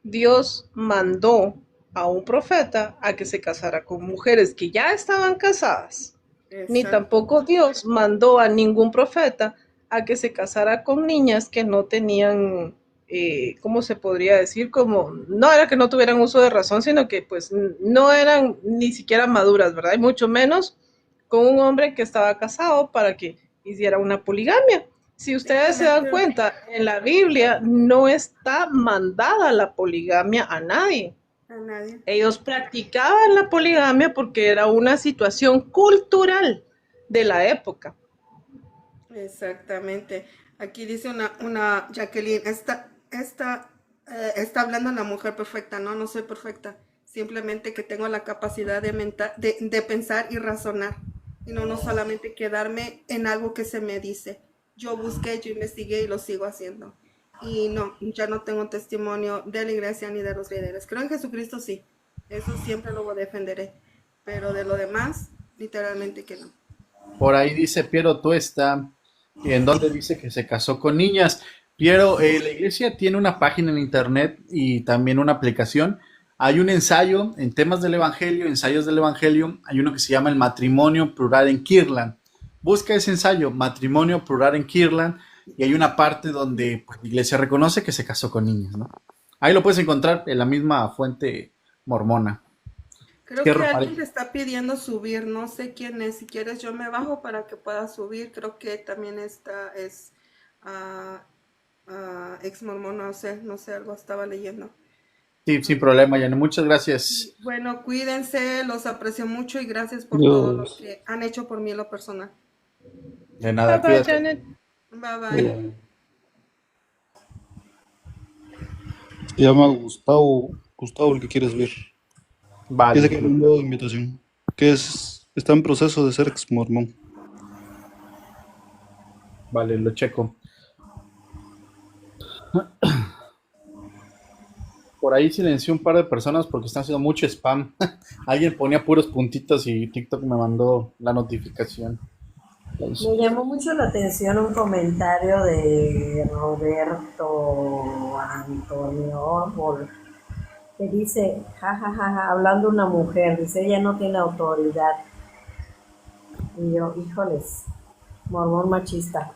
Dios mandó a un profeta a que se casara con mujeres que ya estaban casadas, ni Exacto, tampoco Dios mandó a ningún profeta a que se casara con niñas que no tenían, ¿cómo se podría decir? Como, no era que no tuvieran uso de razón, sino que pues no eran ni siquiera maduras, ¿verdad? Y mucho menos con un hombre que estaba casado para que hiciera una poligamia. Si ustedes se dan déjame cuenta, en la Biblia no está mandada la poligamia a nadie. a nadie. Ellos practicaban la poligamia porque era una situación cultural de la época. Exactamente. Aquí dice una Jacqueline, está hablando la mujer perfecta, no, no soy perfecta. Simplemente que tengo la capacidad de pensar y razonar. Y no solamente quedarme en algo que se me dice. Yo busqué, yo investigué y lo sigo haciendo. Y no, ya no tengo testimonio de la iglesia ni de los líderes. Creo en Jesucristo sí. Eso siempre lo defenderé. Pero de lo demás, literalmente que no. Por ahí dice Piero Tuesta, en donde dice que se casó con niñas. Piero, la iglesia tiene una página en internet y también una aplicación. Hay un ensayo en temas del evangelio, ensayos del evangelio. Hay uno que se llama el matrimonio plural en Kirtland. Busca ese ensayo, matrimonio plural en Kirtland, y hay una parte donde pues, la iglesia reconoce que se casó con niñas, ¿no? Ahí lo puedes encontrar en la misma fuente mormona. Creo que Cierro alguien te paréntesis. está pidiendo subir, no sé quién es. Si quieres yo me bajo para que puedas subir. Creo que también esta es ah, ex mormón, no sé, algo estaba leyendo. Sí, sin problema, Yane. Muchas gracias. Y bueno, cuídense, los aprecio mucho y gracias por todo lo Dios. que han hecho por mí en lo personal. De Bye nada, bye, cuídate. Janet. Bye bye. Se llama Gustavo. Gustavo, el que quieres ver. Dice que Vale, mandó invitación. Está en proceso de ser ex mormón. vale, lo checo. Por ahí silenció un par de personas porque están haciendo mucho spam. Alguien ponía puros puntitos y TikTok me mandó la notificación. Me llamó mucho la atención un comentario de Roberto Antonio Orbol, que dice, jajaja, hablando una mujer, dice, ella no tiene autoridad. Y yo, híjoles, mormón machista.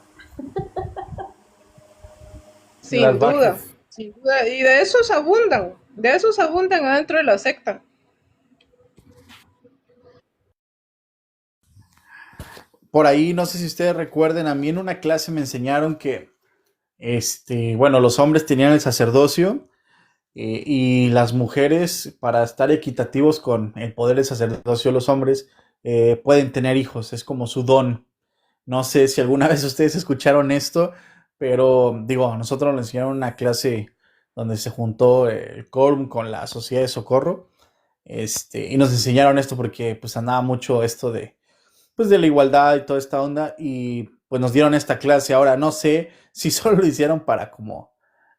Las Sin duda, bajes. sin duda. Y de esos abundan adentro de la secta. Por ahí, no sé si ustedes recuerden, a mí en una clase me enseñaron que, bueno, los hombres tenían el sacerdocio y las mujeres, para estar equitativos con el poder del sacerdocio, los hombres pueden tener hijos, es como su don. No sé si alguna vez ustedes escucharon esto, pero digo, a nosotros nos enseñaron una clase donde se juntó el quórum con la sociedad de socorro, y nos enseñaron esto porque pues andaba mucho esto de, pues de la igualdad y toda esta onda, y pues nos dieron esta clase. Ahora no sé si solo lo hicieron para como,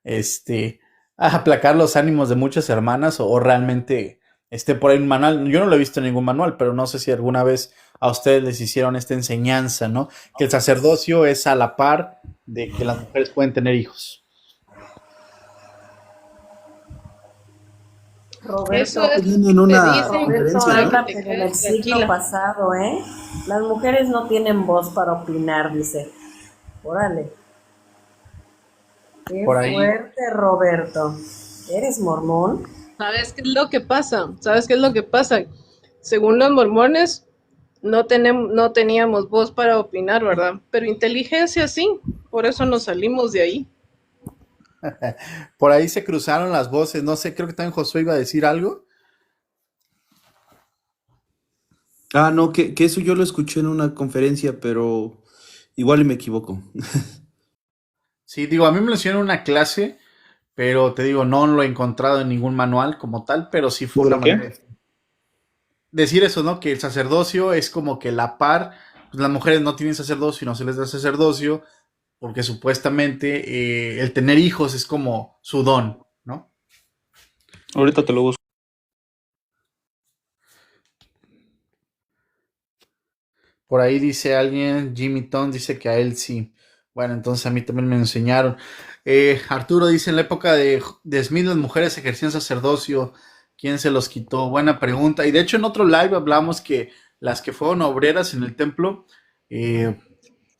este, aplacar los ánimos de muchas hermanas o realmente esté por ahí un manual. Yo no lo he visto en ningún manual, pero no sé si alguna vez a ustedes les hicieron esta enseñanza, ¿no? Que el sacerdocio es a la par de que las mujeres pueden tener hijos. Eso Roberto, es lo En que te una dicen Roberto, conferencia, para ¿no? que habla, te pero en el quedes siglo tranquila. pasado, ¿eh? Las mujeres no tienen voz para opinar, dice. Órale, qué Por ahí, fuerte, Roberto. ¿Eres mormón? ¿Sabes qué es lo que pasa? ¿Sabes qué es lo que pasa? Según los mormones, no teníamos voz para opinar, ¿verdad? Pero inteligencia sí, por eso nos salimos de ahí. por ahí se cruzaron las voces. No sé, creo que también Josué iba a decir algo. Ah, no, que eso yo lo escuché en una conferencia, pero igual y me equivoco. Sí, digo, a mí me lo enseñaron en una clase, pero te digo, no lo he encontrado en ningún manual como tal, pero sí fue una ¿Sobre manera qué? de decir eso, ¿no? Que el sacerdocio es como que la par, pues las mujeres no tienen sacerdocio y no se les da sacerdocio, porque supuestamente el tener hijos es como su don, ¿no? Ahorita te lo busco. Por ahí dice alguien, Jimmy Ton dice que a él sí. Bueno, entonces a mí también me enseñaron. Arturo dice, en la época de Smith las mujeres ejercían sacerdocio. ¿Quién se los quitó? Buena pregunta. Y de hecho en otro live hablamos que las que fueron obreras en el templo eh,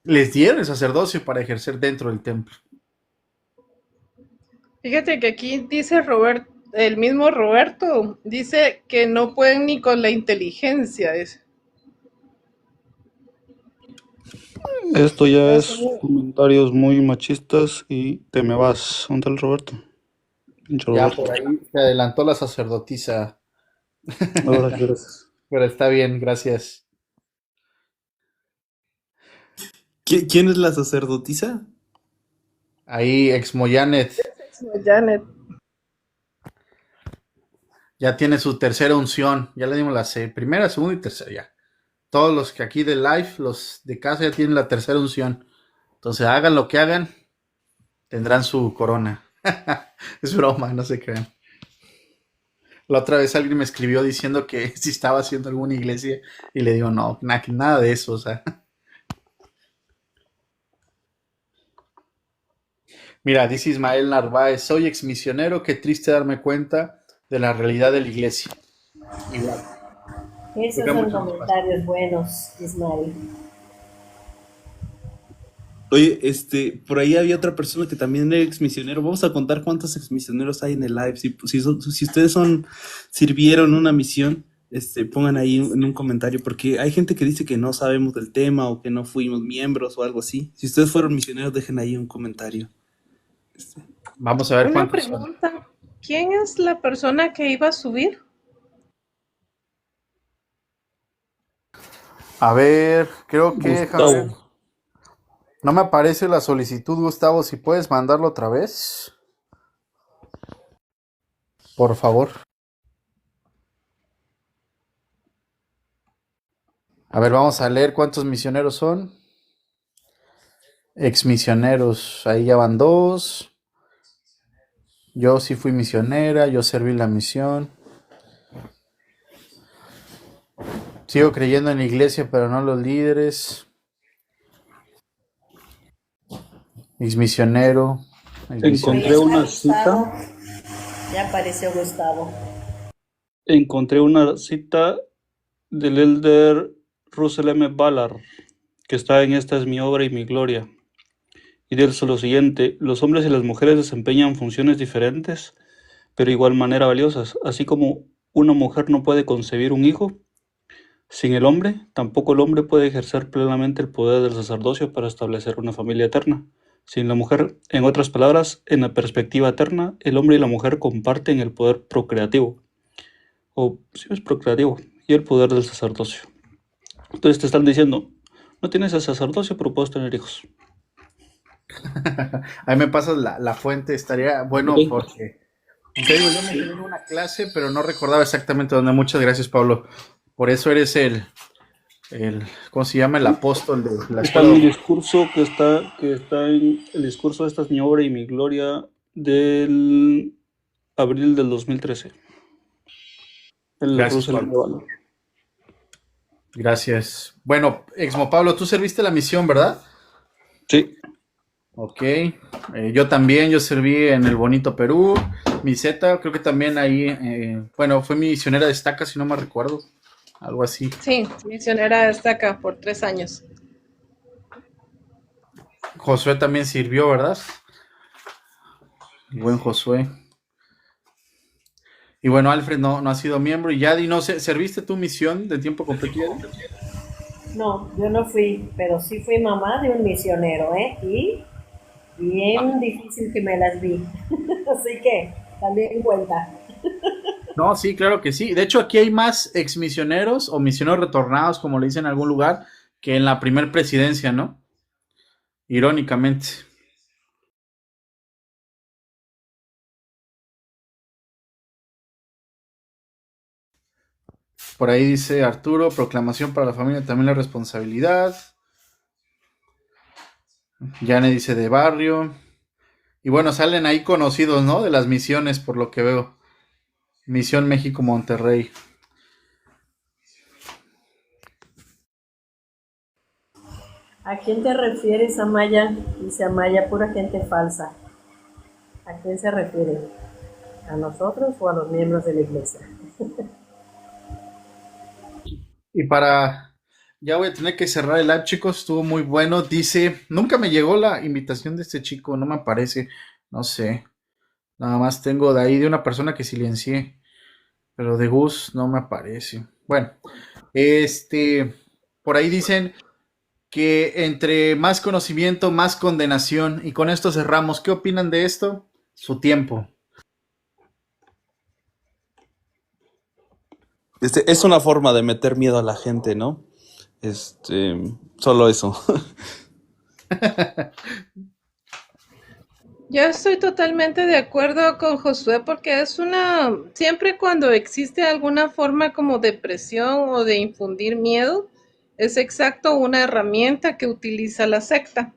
les dieron el sacerdocio para ejercer dentro del templo. Fíjate que aquí dice Robert, el mismo Roberto, dice que no pueden ni con la inteligencia. Esto ya Ya es son- comentarios muy machistas y te me vas. ¿Dónde está el Roberto? Pinche Ya Roberto. por ahí se adelantó la sacerdotisa. Ahora quieres. Pero está bien, gracias. ¿Quién es la sacerdotisa? Ahí Exmoyanet Janet. ya tiene su tercera unción. Ya le dimos la primera, segunda y tercera ya. Todos los que aquí de live, los de casa ya tienen la tercera unción. Entonces hagan lo que hagan, tendrán su corona. Es broma, no se crean. La otra vez alguien me escribió diciendo que si estaba haciendo alguna iglesia y le digo, no, nada de eso, o sea. Mira, dice Ismael Narváez, soy exmisionero, qué triste darme cuenta de la realidad de la iglesia. Igual. Esos Creo que a son muchos nos pasa. comentarios buenos, Ismael. Oye, por ahí había otra persona que también era exmisionero. Vamos a contar cuántos exmisioneros hay en el live. Si ustedes sirvieron una misión, pongan ahí en un comentario, porque hay gente que dice que no sabemos del tema o que no fuimos miembros o algo así. Si ustedes fueron misioneros, dejen ahí un comentario. Vamos a ver Una cuántos son. pregunta, ¿quién es la persona que iba a subir? A ver, creo que, déjame ver. Gustavo. No me aparece la solicitud, Gustavo, si puedes mandarlo otra vez. Por favor. A ver, vamos a leer cuántos misioneros son. Exmisioneros, ahí ya van dos. Yo sí fui misionera, yo serví la misión. Sigo creyendo en la iglesia, pero no los líderes. Exmisionero. Encontré Ahí una está Gustavo. cita. Ya apareció Gustavo. Encontré una cita del elder Russell M. Ballard, que está en Esta es mi obra y mi gloria. Y dice lo siguiente: los hombres y las mujeres desempeñan funciones diferentes, pero igual manera valiosas. Así como una mujer no puede concebir un hijo sin el hombre, tampoco el hombre puede ejercer plenamente el poder del sacerdocio para establecer una familia eterna. Sin la mujer, en otras palabras, en la perspectiva eterna, el hombre y la mujer comparten el poder procreativo, o sí es procreativo, y el poder del sacerdocio. Entonces te están diciendo, no tienes el sacerdocio, pero puedes tener hijos. Ahí me pasas la fuente, estaría bueno Ok. porque te digo, yo me quedé en una clase, pero no recordaba exactamente dónde. Muchas gracias, Pablo. Por eso eres ¿cómo se llama? El apóstol de la Está en mi escuela. discurso, que está en el discurso Esta es mi obra y mi gloria del abril del 2013. El Gracias, Russell M. Pablo. Ballard. Gracias. Bueno, Exmo Pablo, tú serviste la misión, ¿verdad? Sí. Ok. Yo también, yo serví en el bonito Perú. Mi Z, creo que también ahí, bueno, fue misionera de estaca, si no me recuerdo. Algo así. Sí, misionera está acá por 3 años. Josué también sirvió, ¿verdad? Buen Josué. Y bueno, Alfred no ha sido miembro. Y Yadi, no sé, ¿serviste tu misión de tiempo completo, Yadi? No, yo no fui, pero sí fui mamá de un misionero, ¿eh? Y bien difícil que me las vi. Así que, también en cuenta. No, sí, claro que sí. De hecho, aquí hay más exmisioneros o misioneros retornados, como le dicen en algún lugar, que en la primer presidencia, ¿no? Irónicamente. Por ahí dice Arturo, proclamación para la familia, también la responsabilidad. Yane dice de barrio. Y bueno, salen ahí conocidos, ¿no? De las misiones, por lo que veo. Misión México Monterrey. ¿A quién te refieres, Amaya? Dice Amaya, pura gente falsa. ¿A quién se refiere? ¿A nosotros o a los miembros de la iglesia? Y para... Ya voy a tener que cerrar el live, chicos. Estuvo muy bueno. Dice, nunca me llegó la invitación de este chico, no me aparece. No sé. Nada más tengo de ahí de una persona que silencié. Pero de Gus no me aparece. Bueno, por ahí dicen que entre más conocimiento, más condenación. Y con esto cerramos. ¿Qué opinan de esto? Su tiempo. Es una forma de meter miedo a la gente, ¿no? Solo eso. Yo estoy totalmente de acuerdo con Josué porque siempre cuando existe alguna forma como de presión o de infundir miedo, es exacto una herramienta que utiliza la secta,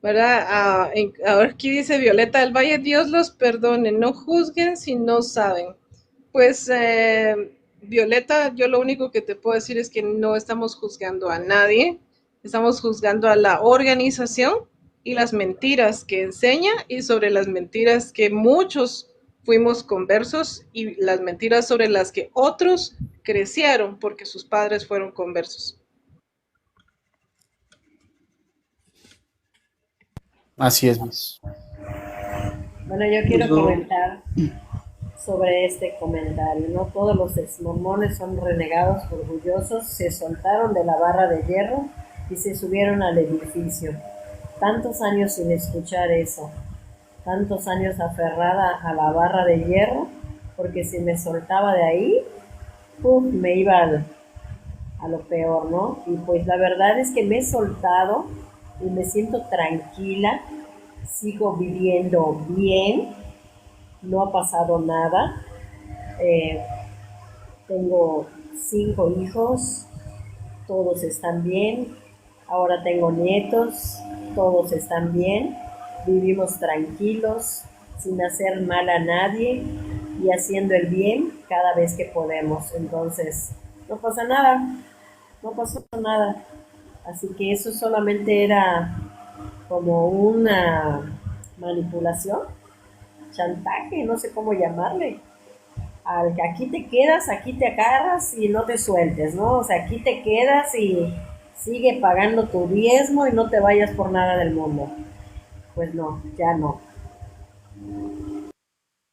¿verdad? Ahora aquí dice Violeta del Valle, Dios los perdone, no juzguen si no saben. Pues Violeta, yo lo único que te puedo decir es que no estamos juzgando a nadie, estamos juzgando a la organización y las mentiras que enseña y sobre las mentiras que muchos fuimos conversos y las mentiras sobre las que otros crecieron porque sus padres fueron conversos. Así es, Luis. Bueno, yo quiero comentar sobre este comentario. No todos los exmormones son renegados, orgullosos, se soltaron de la barra de hierro y se subieron al edificio. Tantos años sin escuchar eso, tantos años aferrada a la barra de hierro, porque si me soltaba de ahí, me iba a lo peor, ¿no? Y pues la verdad es que me he soltado y me siento tranquila, sigo viviendo bien, no ha pasado nada. Tengo 5 hijos, todos están bien. Ahora tengo nietos, todos están bien. Vivimos tranquilos, sin hacer mal a nadie y haciendo el bien cada vez que podemos. Entonces, no pasa nada, no pasó nada. Así que eso solamente era como una manipulación, chantaje, no sé cómo llamarle. Al que aquí te quedas, aquí te agarras y no te sueltes, ¿no? O sea, aquí te quedas y sigue pagando tu diezmo y no te vayas por nada del mundo. Pues no, ya no. Muchas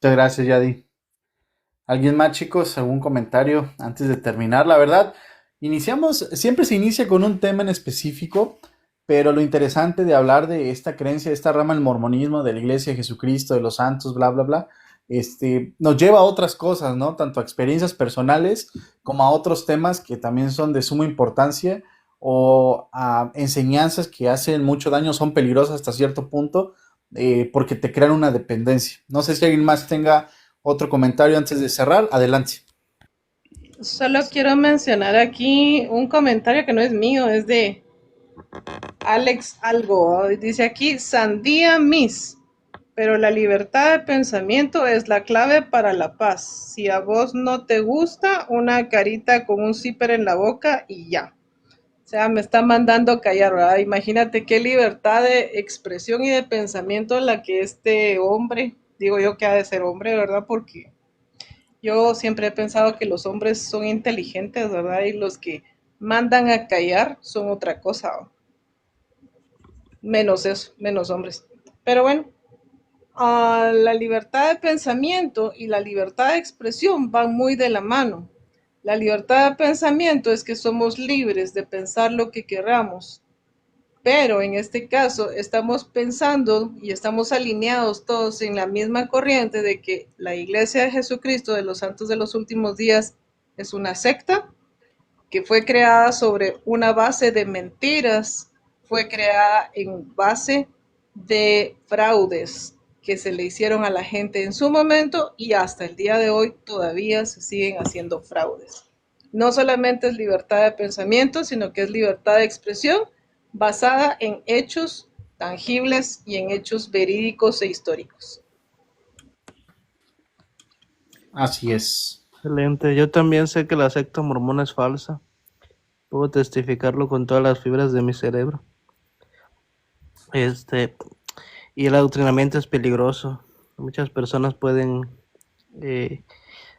gracias, Yadi. ¿Alguien más, chicos? ¿Algún comentario antes de terminar? La verdad, siempre se inicia con un tema en específico, pero lo interesante de hablar de esta creencia, de esta rama del mormonismo, de la Iglesia de Jesucristo, de los santos, bla, bla, bla, nos lleva a otras cosas, ¿no? Tanto a experiencias personales como a otros temas que también son de suma importancia o a enseñanzas que hacen mucho daño, son peligrosas hasta cierto punto, porque te crean una dependencia. No sé si alguien más tenga otro comentario antes de cerrar. Adelante. Solo quiero mencionar aquí un comentario que no es mío, es de Alex Algo. Dice aquí, Sandía Miss, pero la libertad de pensamiento es la clave para la paz. Si a vos no te gusta, una carita con un zipper en la boca y ya. O sea, me está mandando callar, ¿verdad? Imagínate qué libertad de expresión y de pensamiento la que este hombre, digo yo que ha de ser hombre, ¿verdad? Porque yo siempre he pensado que los hombres son inteligentes, ¿verdad? Y los que mandan a callar son otra cosa, ¿o? Menos eso, menos hombres. Pero bueno, la libertad de pensamiento y la libertad de expresión van muy de la mano. La libertad de pensamiento es que somos libres de pensar lo que queramos Pero en este caso estamos pensando y estamos alineados todos en la misma corriente de que la Iglesia de Jesucristo de los Santos de los Últimos Días es una secta que fue creada sobre una base de mentiras, fue creada en base de fraudes que se le hicieron a la gente en su momento y hasta el día de hoy todavía se siguen haciendo fraudes. No solamente es libertad de pensamiento, sino que es libertad de expresión basada en hechos tangibles y en hechos verídicos e históricos. Así es. Excelente. Yo también sé que la secta mormona es falsa. Puedo testificarlo con todas las fibras de mi cerebro. Y el adoctrinamiento es peligroso. Muchas personas pueden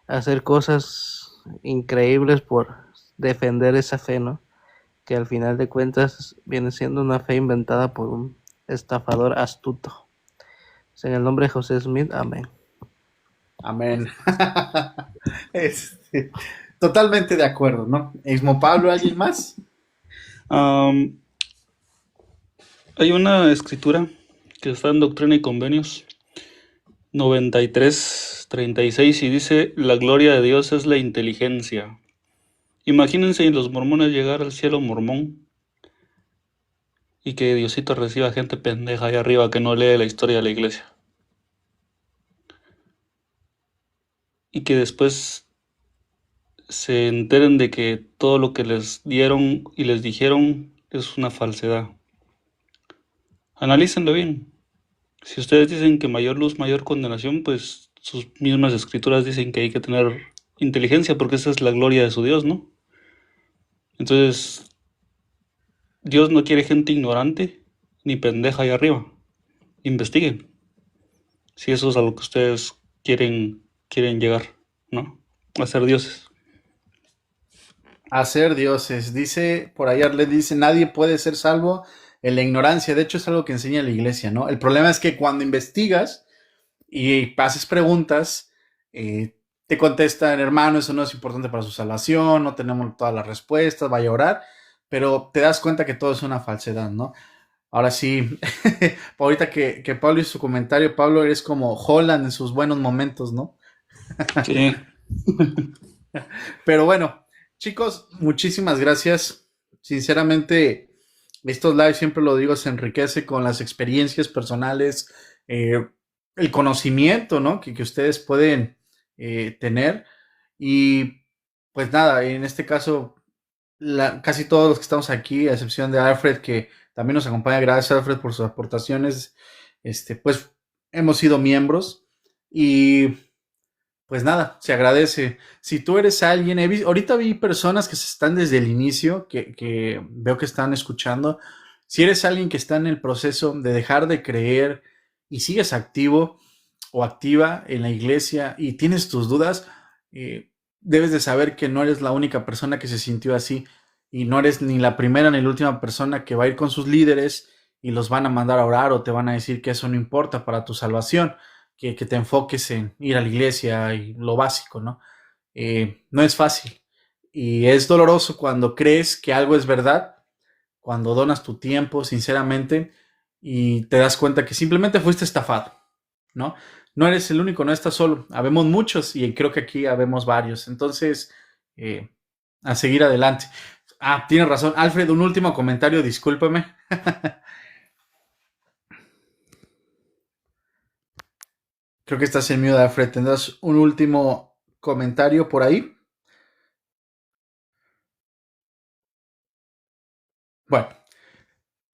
hacer cosas increíbles por defender esa fe, ¿no? Que al final de cuentas viene siendo una fe inventada por un estafador astuto. En el nombre de José Smith, amén. Amén. Totalmente de acuerdo, ¿no? Ismo Pablo, ¿alguien más? Hay una escritura que está en Doctrina y Convenios 93:36 y dice: la gloria de Dios es la inteligencia. Imagínense los mormones llegar al cielo mormón y que Diosito reciba gente pendeja ahí arriba que no lee la historia de la iglesia. Y que después se enteren de que todo lo que les dieron y les dijeron es una falsedad. Analícenlo bien. Si ustedes dicen que mayor luz, mayor condenación, pues sus mismas escrituras dicen que hay que tener inteligencia porque esa es la gloria de su Dios, ¿no? Entonces, Dios no quiere gente ignorante ni pendeja ahí arriba. Investiguen. Si eso es a lo que ustedes quieren llegar, ¿no? A ser dioses. A ser dioses. Dice, por ahí Arlet dice, nadie puede ser salvo en la ignorancia. De hecho, es algo que enseña la iglesia, ¿no? El problema es que cuando investigas y haces preguntas, te contestan, hermano, eso no es importante para su salvación, no tenemos todas las respuestas, vaya a orar, pero te das cuenta que todo es una falsedad, ¿no? Ahora sí, ahorita que Pablo hizo su comentario, Pablo, eres como Holland en sus buenos momentos, ¿no? Sí. Pero bueno, chicos, muchísimas gracias. Sinceramente, estos lives, siempre lo digo, se enriquece con las experiencias personales, el conocimiento, ¿no? que ustedes pueden tener. Y pues nada, en este caso, casi todos los que estamos aquí, a excepción de Alfred, que también nos acompaña, gracias Alfred por sus aportaciones, pues hemos sido miembros y pues nada, se agradece. Si tú eres alguien, ahorita vi personas que se están desde el inicio, que veo que están escuchando. Si eres alguien que está en el proceso de dejar de creer y sigues activo o activa en la iglesia y tienes tus dudas, debes de saber que no eres la única persona que se sintió así y no eres ni la primera ni la última persona que va a ir con sus líderes y los van a mandar a orar o te van a decir que eso no importa para tu salvación, que te enfoques en ir a la iglesia y lo básico, ¿no? No es fácil y es doloroso cuando crees que algo es verdad, cuando donas tu tiempo sinceramente y te das cuenta que simplemente fuiste estafado, ¿no? No eres el único, no estás solo, habemos muchos y creo que aquí habemos varios, entonces a seguir adelante. Tienes razón, Alfred, un último comentario, discúlpame. Creo que estás en mute, Alfred. ¿Tendrás un último comentario por ahí? Bueno,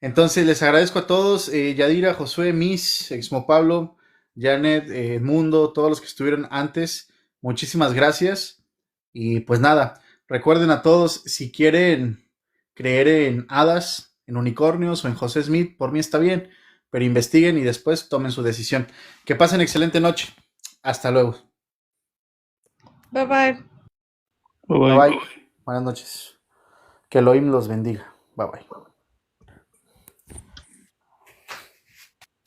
entonces les agradezco a todos, Yadira, Josué, Miss, Exmo Pablo, Janet, Mundo, todos los que estuvieron antes. Muchísimas gracias. Y pues nada, recuerden a todos, si quieren creer en hadas, en unicornios o en José Smith, por mí está bien, pero investiguen y después tomen su decisión. Que pasen excelente noche. Hasta luego. Bye bye. Bye Bye bye. bye. Buenas noches. Que Elohim los bendiga. Bye bye.